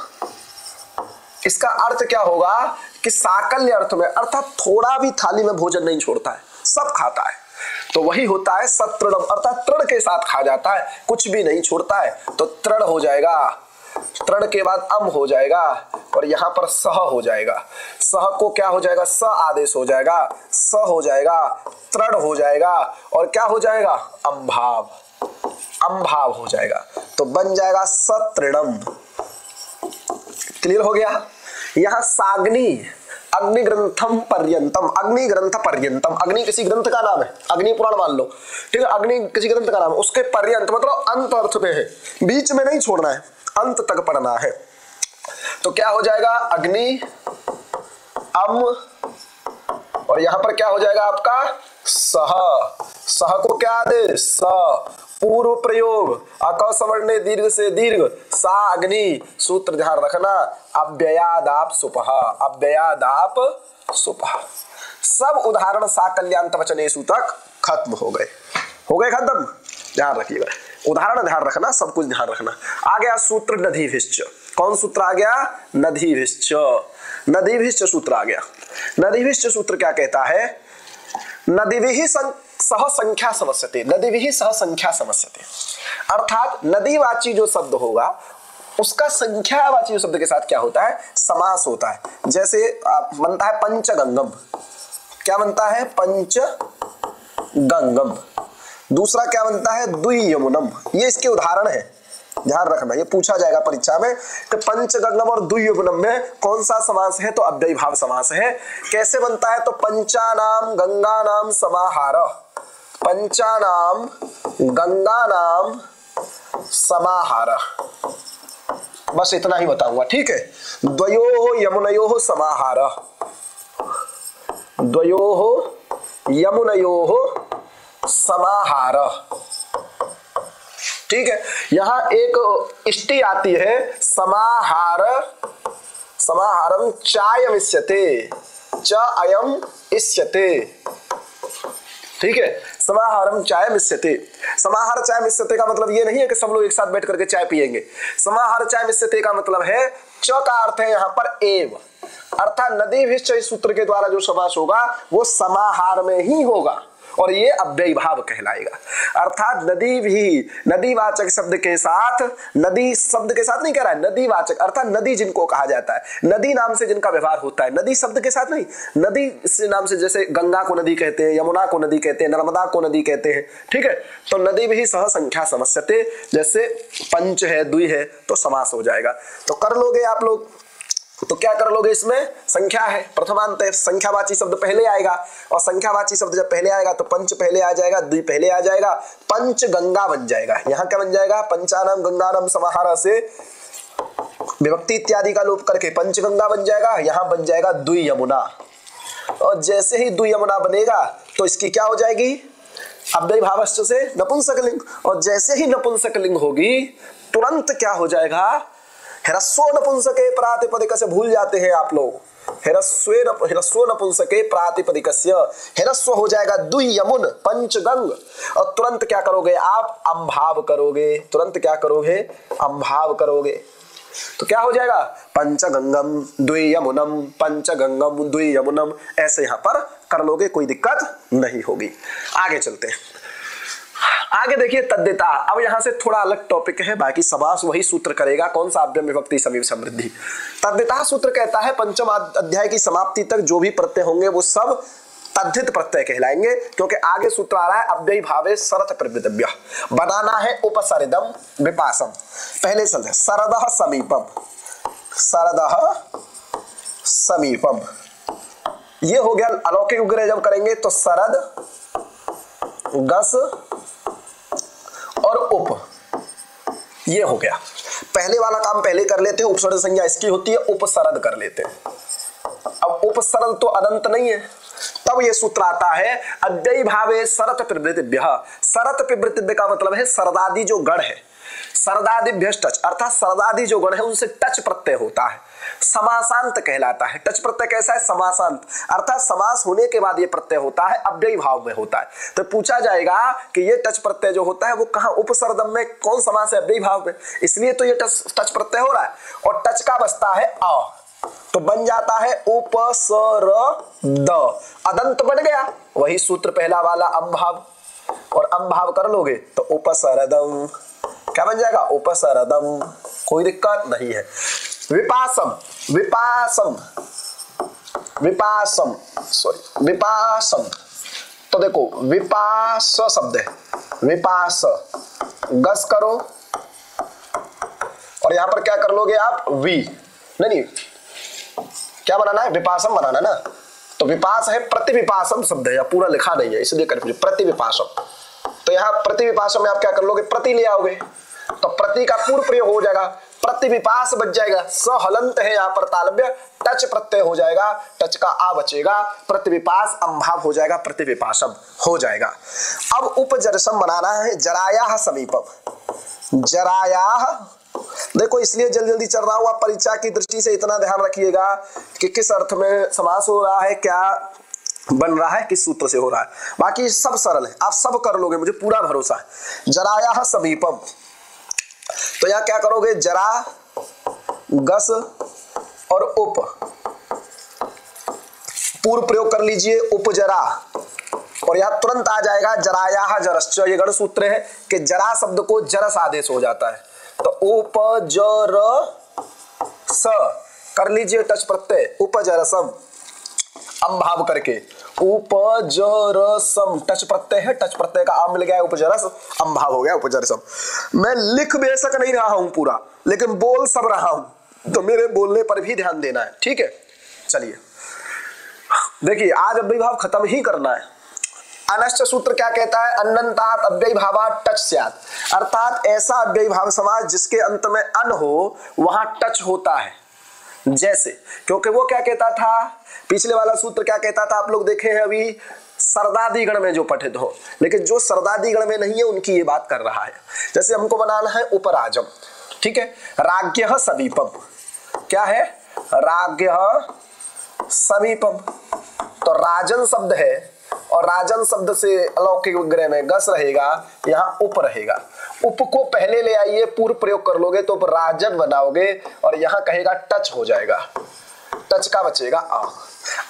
इसका अर्थ क्या होगा कि साकल्य अर्थ में, अर्थात थोड़ा भी थाली में भोजन नहीं छोड़ता है, सब खाता है, तो वही होता है सतृणम, अर्थात तृण के साथ खा जाता है, कुछ भी नहीं छोड़ता है, तो तृण हो जाएगा, तृण के बाद अम हो जाएगा, और यहाँ पर सह हो जाएगा। सह को क्या हो जाएगा, स आदेश हो जाएगा, स हो जाएगा, तृण हो जाएगा, और क्या हो जाएगा, अंभाव, अंभाव हो जाएगा, तो बन जाएगा सतृणम। क्लियर हो गया। यहाँ साग्नि, अग्नि ग्रंथम पर्यंतम, अग्नि ग्रंथ पर्यंतम, अग्नि किसी ग्रंथ का नाम है, अग्नि पुराण मान लो, ठीक है, अग्नि किसी ग्रंथ का नाम है, उसके पर्यंत मतलब अंत अर्थ में है, बीच में नहीं छोड़ना है, अंत तक पढ़ना है। तो क्या हो जाएगा, अग्नि अम, और यहां पर क्या हो जाएगा आपका सह, सह को क्या आदेश, स, पूर्व प्रयोग अक सवर्णे दीर्घ से दीर्घ, सा अग्नि, सूत्र ध्यान रखना, अव्ययादाप सुपह, अव्ययादाप सुपह। सब उदाहरण साकल्यान्त वचनेषु तक खत्म हो गए, हो गए खत्म, ध्यान रखिएगा, उदाहरण ध्यान रखना, सब कुछ ध्यान रखना। आ गया सूत्र नदीभिश्च, कौन सूत्र आ गया, नदीभिश्च, नदीभिश्च सूत्र आ गया। नदीभिश्च सूत्र क्या कहता है, नदीभिः सह संख्या समस्यते, नदीभिः सह संख्या समस्यते, अर्थात नदीवाची जो शब्द होगा उसका संख्यावाची शब्द के साथ क्या होता है, समास होता है। जैसे बनता है पंचगंगम, क्या बनता है, पंचगंगम। दूसरा क्या बनता है, द्वियमुनम, ये इसके उदाहरण है, ध्यान रखना, ये पूछा जाएगा परीक्षा में कि पंचगंगम और द्वियमुनम में कौन सा समास है, तो अव्ययी भाव समास है। कैसे बनता है, तो पंचानाम गंगानाम समाहारः, पंचानाम गंगानाम समाहारः, बस इतना ही बताऊंगा, ठीक है। द्वयोः यमुनयोः समाहारः, द्वयोः यमुनयोः समाहारः, ठीक है। यहां एक इष्टि आती है, समाहार, समाहारम चायमिष्यते, च अयम इष्यते, ठीक है, समाहारम चायमिष्यते। समाहार चायमिष्यते का मतलब ये नहीं है कि सब लोग एक साथ बैठ करके चाय पिएंगे। समाहार चायमिष्यते का मतलब है, च का अर्थ है यहाँ पर एव, अर्थात नदीभिश्च इस सूत्र के द्वारा जो समास होगा वो समाहार में ही होगा, और ये अव्ययी भाव कहलाएगा। अर्थात नदी भी, नदीवाचक शब्द के साथ, नदी शब्द के साथ नहीं कह रहा है, नदीवाचक अर्थात नदी जिनको कहा जाता है, नदी नाम से जिनका व्यवहार होता है, नदी शब्द के साथ नहीं, नदी से नाम से, जैसे गंगा को नदी कहते हैं, यमुना को नदी कहते हैं, नर्मदा को नदी कहते हैं, ठीक है। तो नदी भी सह संख्या समस्यते, जैसे पंच है, द्वि है, तो समास हो जाएगा। तो कर लोगे आप लोग, तो क्या कर लोगे, इसमें संख्या है, प्रथमांत है, संख्यावाची शब्द पहले आएगा, और संख्यावाची शब्द जब पहले आएगा तो पंच पहले आ जाएगा, द्वि पहले आ जाएगा, पंच गंगा बन जाएगा। यहाँ क्या बन जाएगा, पंचानाम गंगानाम समाहार से विभक्ति इत्यादि का लोप करके पंचगंगा बन जाएगा, यहाँ बन जाएगा द्वि यमुना। और जैसे ही द्वि यमुना बनेगा तो इसकी क्या हो जाएगी, अव्ययी भावश्च से नपुंसकलिंग, और जैसे ही नपुंसकलिंग होगी तुरंत क्या हो जाएगा, ह्रस्व नपुंसके प्रातिपदिक से भूल जाते हैं आप लोग, ह्रस्व नपुंसके प्रातिपदिकस्य, ह्रस्व हो जाएगा द्वि यमुन पंचगंग, और तुरंत क्या करोगे आप, अम्भाव करोगे, तुरंत क्या करोगे, अम्भाव करोगे, तो क्या हो जाएगा, पंचगंगम द्वि यमुनम, पंचगंगम द्वि यमुनम, ऐसे यहां पर कर लोगे, कोई दिक्कत नहीं होगी। आगे चलते हैं, आगे देखिए तद्धिता। अब यहां से थोड़ा अलग टॉपिक है, बाकी समास वही सूत्र करेगा, कौन सा, अव्यय विभक्ति समीप समृद्धि। तद्धिता सूत्र कहता है पंचम अध्याय की समाप्ति तक जो भी प्रत्यय होंगे वो सब तद्धित प्रत्यय कहलाएंगे, क्योंकि आगे सूत्र आ रहा है अव्ययी भावे सरत प्रवृत्तव्य, बनाना है उपसरिदम विपासम। पहले चलते सरदः समीपम, सरदः समीपम, ये हो गया अलौकिक विग्रह जब करेंगे तो सरद, गस और उप, ये हो गया। पहले वाला काम पहले कर लेते हैं, उपसर्ग संज्ञा इसकी होती है, उपसरद कर लेते हैं। अब उपसरद तो अनंत नहीं है, तब ये सूत्र आता है अव्ययी भावे सरत प्रवृत्तिभ्यः। सरत प्रवृत्तिभ्य का मतलब है सरदादि जो गण है, सरदादिभ्य टच, अर्थात सरदादि जो गण है उनसे टच प्रत्यय होता है, समासांत कहलाता है। टच प्रत्यय कैसा है, समासांत, अर्थात समास होने के बाद ये प्रत्यय होता है, अव्ययी भाव में होता है। तो पूछा जाएगा कि ये टच प्रत्यय जो होता है वो कहाँ, उपसर्दम में कौन समास है, अव्ययी भाव में, इसलिए तो ये टच प्रत्यय हो रहा है, और टच का बचता है अ, तो बन जाता है उपसरद, अदंत बन गया, वही सूत्र पहला वाला अम्भाव, और अम्भाव कर लोगे तो उपसरदम, क्या बन जाएगा, उपसरदम, कोई दिक्कत नहीं है। विपासम, विपासम, विपासम, सॉरी विपासम, तो देखो विपास शब्द है, विपास, गस करो, और यहां पर क्या कर लोगे आप, वी, नहीं क्या बनाना है, विपासम बनाना ना, तो विपास है, प्रतिविपासम शब्द है, या पूरा लिखा नहीं है इसलिए कर प्रतिविपासम, तो यहाँ प्रतिविपासम में आप क्या कर लोगे, प्रति ले आओगे, तो प्रति का पूर्व प्रयोग हो जाएगा, प्रतिविपास बच जाएगा, सहलंत है यहाँ पर तालव्य, टच प्रत्यय हो जाएगा, टच का आ बचेगा, प्रतिविपास अम्भाव हो जाएगा, प्रतिविपासम हो जाएगा। अब उपजरसम बनाना है, जरायाह समीपम, जरायाह, देखो इसलिए जल्दी जल्दी चल रहा हूँ, परीक्षा की दृष्टि से इतना ध्यान रखिएगा कि किस अर्थ में समास हो रहा है, क्या बन रहा है, किस सूत्र से हो रहा है, बाकी सब सरल है, आप सब कर लोगे, मुझे पूरा भरोसा है। जरायाह समीपम, तो यहां क्या करोगे, जरा, गस और उप, पूर्व प्रयोग कर लीजिए, उपजरा, और यहां तुरंत आ जाएगा जरायाह जरश्च, ये गण सूत्र है कि जरा शब्द को जरस आदेश हो जाता है, तो उपजरस कर लीजिए टच प्रत्यय, उपजरसम अम्भाव करके, उपजरसम टच प्रत्यय है, टच प्रत्यय का आम मिल गया, उपजरस अम्भाव हो गया, उपजरसम। मैं लिख बेशक नहीं रहा हूं पूरा, लेकिन बोल सब रहा हूं, तो मेरे बोलने पर भी ध्यान देना है, ठीक है। चलिए देखिए, आज अव्ययी भाव खत्म ही करना है। अनश्च सूत्र क्या कहता है, अन्नंतात अव्ययी भावात् टच स्यात्, अर्थात ऐसा अव्ययी भाव समास जिसके अंत में अन हो वहां टच होता है, जैसे, क्योंकि वो क्या कहता था, पिछले वाला सूत्र क्या कहता था, आप लोग देखे हैं अभी, सरदादी गण में जो पठित हो, लेकिन जो सरदादी गण में नहीं है उनकी ये बात कर रहा है। जैसे हमको बनाना है उपराजम, ठीक है, राज्ञः समीपम, क्या है, राज्ञः समीपम, तो राजन शब्द है, और राजन शब्द से अलौकिक विग्रह में गस रहेगा, यहाँ उप रहेगा, उप को पहले ले आइए, पूर्व प्रयोग कर लोगे तो राजन बनाओगे, और यहाँ कहेगा टच हो जाएगा, टच का बचेगा आ।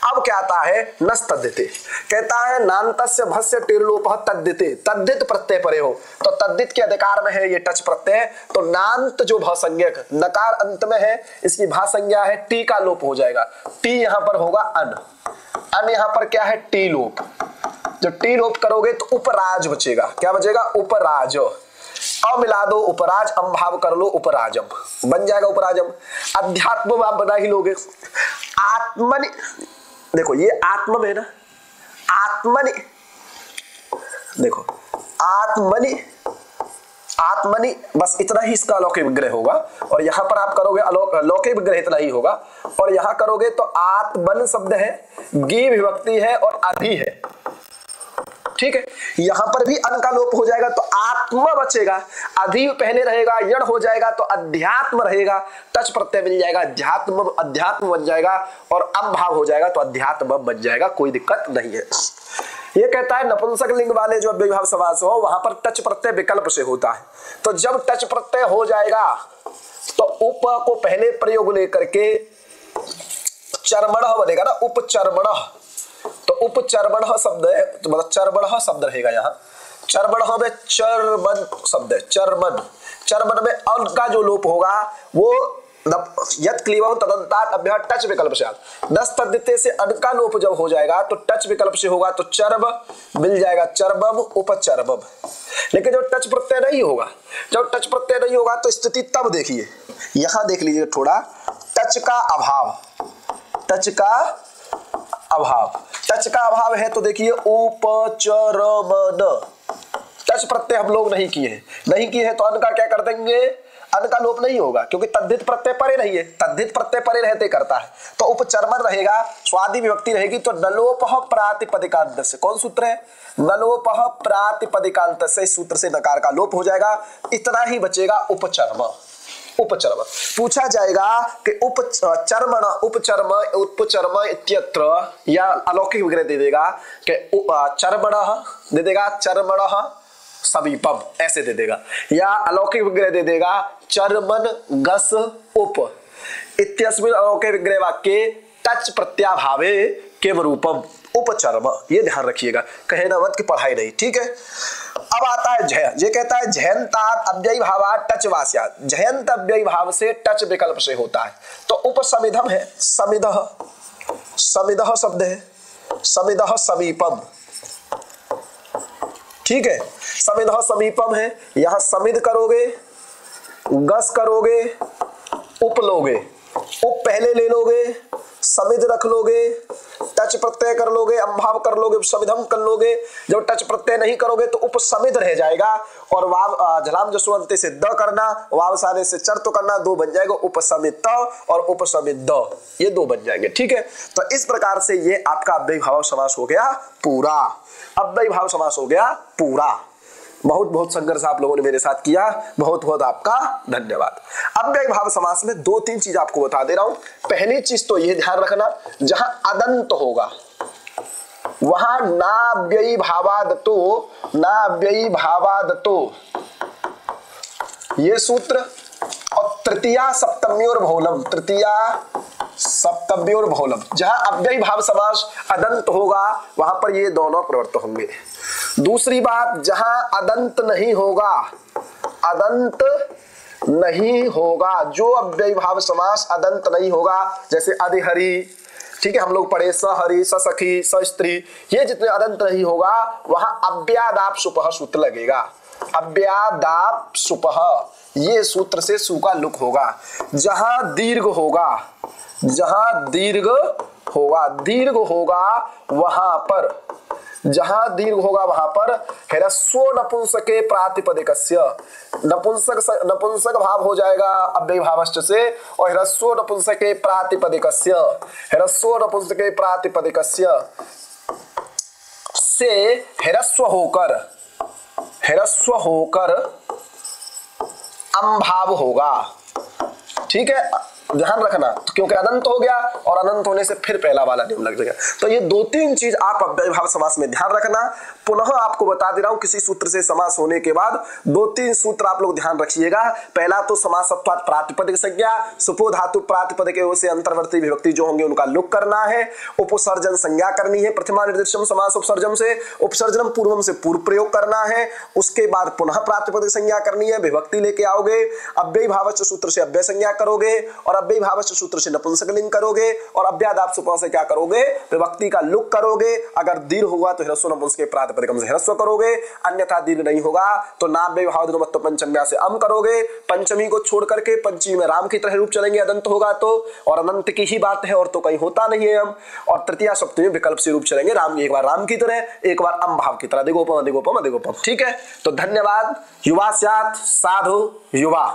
अब क्या आता है, नस तद्धिते, कहता है नान्तस्य भस्य टिर्लोपः तद्धिते, तद्धित प्रत्यय परे हो, तो तद्धित के अधिकार में है ये टच प्रत्यय, तो नान्त जो भसंज्ञक नकार अंत में है, इसकी भासंज्ञा है, टी का लोप हो जाएगा, टी यहाँ पर होगा अन, अन यहाँ पर क्या है, टी लोप, जब टी लोप करोगे तो उपराज बचेगा, क्या बचेगा, उपराज, अ मिला दो उपराज, अम भाव कर लो उपराजम, बन जाएगा उपराजम। अध्यात्म आप बना ही लोगे। आत्मनि, देखो ये आत्म में ना, आत्मनि, देखो आत्मनि, आत्मनि, बस इतना ही इसका अलौकिक विग्रह होगा। और यहां पर आप करोगे अलौकिक विग्रह इतना ही होगा। और यहां करोगे तो आत्मन शब्द है, गी विभक्ति है और अधि है, ठीक है। यहां पर भी अन का लोप हो जाएगा तो आत्म बचेगा, अधि पहले रहेगा, यण हो जाएगा तो अध्यात्म रहेगा, टच प्रत्यय मिल जाएगा, अध्यात्म, अध्यात्म बन जाएगा और अम भाव हो जाएगा तो अध्यात्म बन जाएगा, कोई दिक्कत नहीं है। ये कहता है नपुंसक लिंग वाले जो अव्ययी भाव समास हो वहां पर टच प्रत्यय विकल्प से होता है। तो जब टच प्रत्यय हो जाएगा तो उप को पहले प्रयोग लेकर के चर्मण बनेगा ना, उपचर्मण। तो उपचर्मण शब्द है, तो मतलब चर्मण शब्द रहेगा यहाँ। चर्मण में चर्मन शब्द है, चर्मन। चर्मन में अन का जो लोप होगा वो यत् क्लीवं तदन्तात् अभ्यः टच विकल्प से दस तद्धिते से अन का लोप जब हो जाएगा तो टच विकल्प से होगा तो चर्म मिल जाएगा, चर्मम उपचर्मम। लेकिन जब टच प्रत्यय नहीं होगा, जब टच प्रत्यय नहीं होगा तो स्थिति तब देखिए, यहां देख लीजिए थोड़ा, टच का अभाव, टच का अभाव, टच का अभाव है तो देखिए उपचरमन, टच प्रत्यय हम लोग नहीं किए हैं तो अन का क्या कर देंगे, अन का लोप नहीं होगा क्योंकि तद्धित प्रत्यय परे नहीं है, तद्धित प्रत्यय परे रहते करता है तो उपचर्मन रहेगा, स्वादि विभक्ति रहेगी तो नलोपह प्रातिपदिकांत से, कौन सूत्र है, नलोपह प्रातिपदिकांत से, इस सूत्र से नकार का लोप हो जाएगा। इतना ही बचेगा उपचर्म। उपचर्म पूछा जाएगा कि उपचर्मण, उपचर्म, उपचर्म इत्यत्र या अलौकिक विग्रह दे देगा कि चर्मणः दे देगा, चर्मणः समीपम ऐसे दे देगा, या अलौकिक विग्रह दे देगा चर्मन गस उप इत्यस्मिन् अलौकिक विग्रह वाक्ये टच प्रत्याभावे केव रूपम उपचर्म। ये ध्यान रखिएगा, कहे ना मत कि पढ़ाई नहीं, ठीक है। अब आता है झय, ये कहता है झयंतात अव्ययी भावात् टच वास्यात्, झयंत अव्ययी भाव से टच विकल्प से होता है तो उपसमिधम है, समिधः, समिधः शब्द है, समिधः समीपम, ठीक है। समिधः समीपम है, यहां समिध करोगे, गस करोगे, उप लोगे, उप पहले ले लोगे, समिध रख लोगे, टच प्रत्यय कर लोगे, अम्भाव कर लोगे, उपसमिधम कर लोगे। जब टच प्रत्यय नहीं करोगे तो उपसमिध रह जाएगा और वाव झलाम जसवंते से द करना, वाव सारे से चर तो करना, दो बन जाएगा उपसमित और उपसमित, ये दो बन जाएंगे, ठीक है। तो इस प्रकार से ये आपका अव्ययी भाव समास हो गया पूरा, अव्ययी भाव समास हो गया पूरा। बहुत बहुत संघर्ष आप लोगों ने मेरे साथ किया, बहुत बहुत आपका धन्यवाद। अव्ययी भाव समास में दो तीन चीज आपको बता दे रहा हूं। पहली चीज तो ये ध्यान रखना, जहां अदंत होगा वहां नाव्ययी भावादतो, नाव्ययी भावादतो ये सूत्र, और तृतीया सप्तम्योर बहुलम, तृतीया सप्तम्योर बहुलम, जहां अव्ययी भाव समास अदंत होगा वहां पर ये दोनों प्रवृत्त होंगे। दूसरी बात, जहां अदंत नहीं होगा, अदंत नहीं होगा, जो अव्ययी भाव समास अदंत नहीं होगा, जैसे अधिहरि, ठीक है, हम लोग पढ़े सहरि, ससखी, सस्त्री, ये जितने अदंत नहीं होगा वहां अव्यादाप सुपह सूत्र लगेगा, अव्यादाप सुपह, ये सूत्र से सु का लुक होगा। जहां दीर्घ होगा, जहां दीर्घ होगा, दीर्घ होगा वहां पर, जहां दीर्घ होगा वहां पर ह्रस्व नपुंसके प्रातिपदिकस्य, नपुंसक भाव हो जाएगा अव्ययी भावश्च से, और ह्रस्व नपुंसके प्रातिपदिकस्य, ह्रस्व नपुंसके प्रातिपदिकस्य से ह्रस्व होकर अम्भाव होगा, ठीक है, ध्यान रखना, क्योंकि अनंत हो गया और अनंत होने से फिर पहला वाला नियम लग जाएगा। तो ये दो तीन चीज आप अव्ययी भाव समास में ध्यान रखना। पुनः आपको बता दे रहा हूं, किसी सूत्र से समास होने के बाद दो तीन सूत्र आप लोग ध्यान रखिएगा। पहला तो समासत्वात् प्रातिपदिक संज्ञा, सुपो धातु प्रातिपदिक से अंतर्वर्ती विभक्ति जो होंगे उनका लुक करना है, उपसर्जन संज्ञा करनी है, प्रथमा निर्दिष्टम समास उपसर्जन से, उपसर्जनम पूर्वम से पूर्व प्रयोग करना है, उसके बाद पुनः प्रातिपदिक संज्ञा करनी है, विभक्ति लेके आओगे, अव्ययी भावच्च सूत्र से अव्यय संज्ञा करोगे और अव्ययी भावस्य सूत्र से नपुंसकलिंग करोगे और अव्यादाप सुपा से क्या करोगे, विभक्ति का लुक करोगे। अगर दीर्घ होगा तो ह्रस्व नपुंसक के प्रातिपदिकम से ह्रस्व करोगे, अन्यथा दीर्घ नहीं होगा तो नाभ्य भाव मत्तो पंचम्या से अम करोगे। पंचमी को छोड़ करके पंचमी में राम की तरह रूप चलेंगे अदंत होगा तो, और अनंत की ही बात है और तो कहीं होता नहीं है हम। और तृतीया सप्तमी में विकल्प से रूप चलेंगे, राम एक बार राम की तरह, एक बार अम भाव की तरह, दिगोपम दिगोपम दिगोपम। ठीक है, तो धन्यवाद। युवा स्यात् साधु युवा।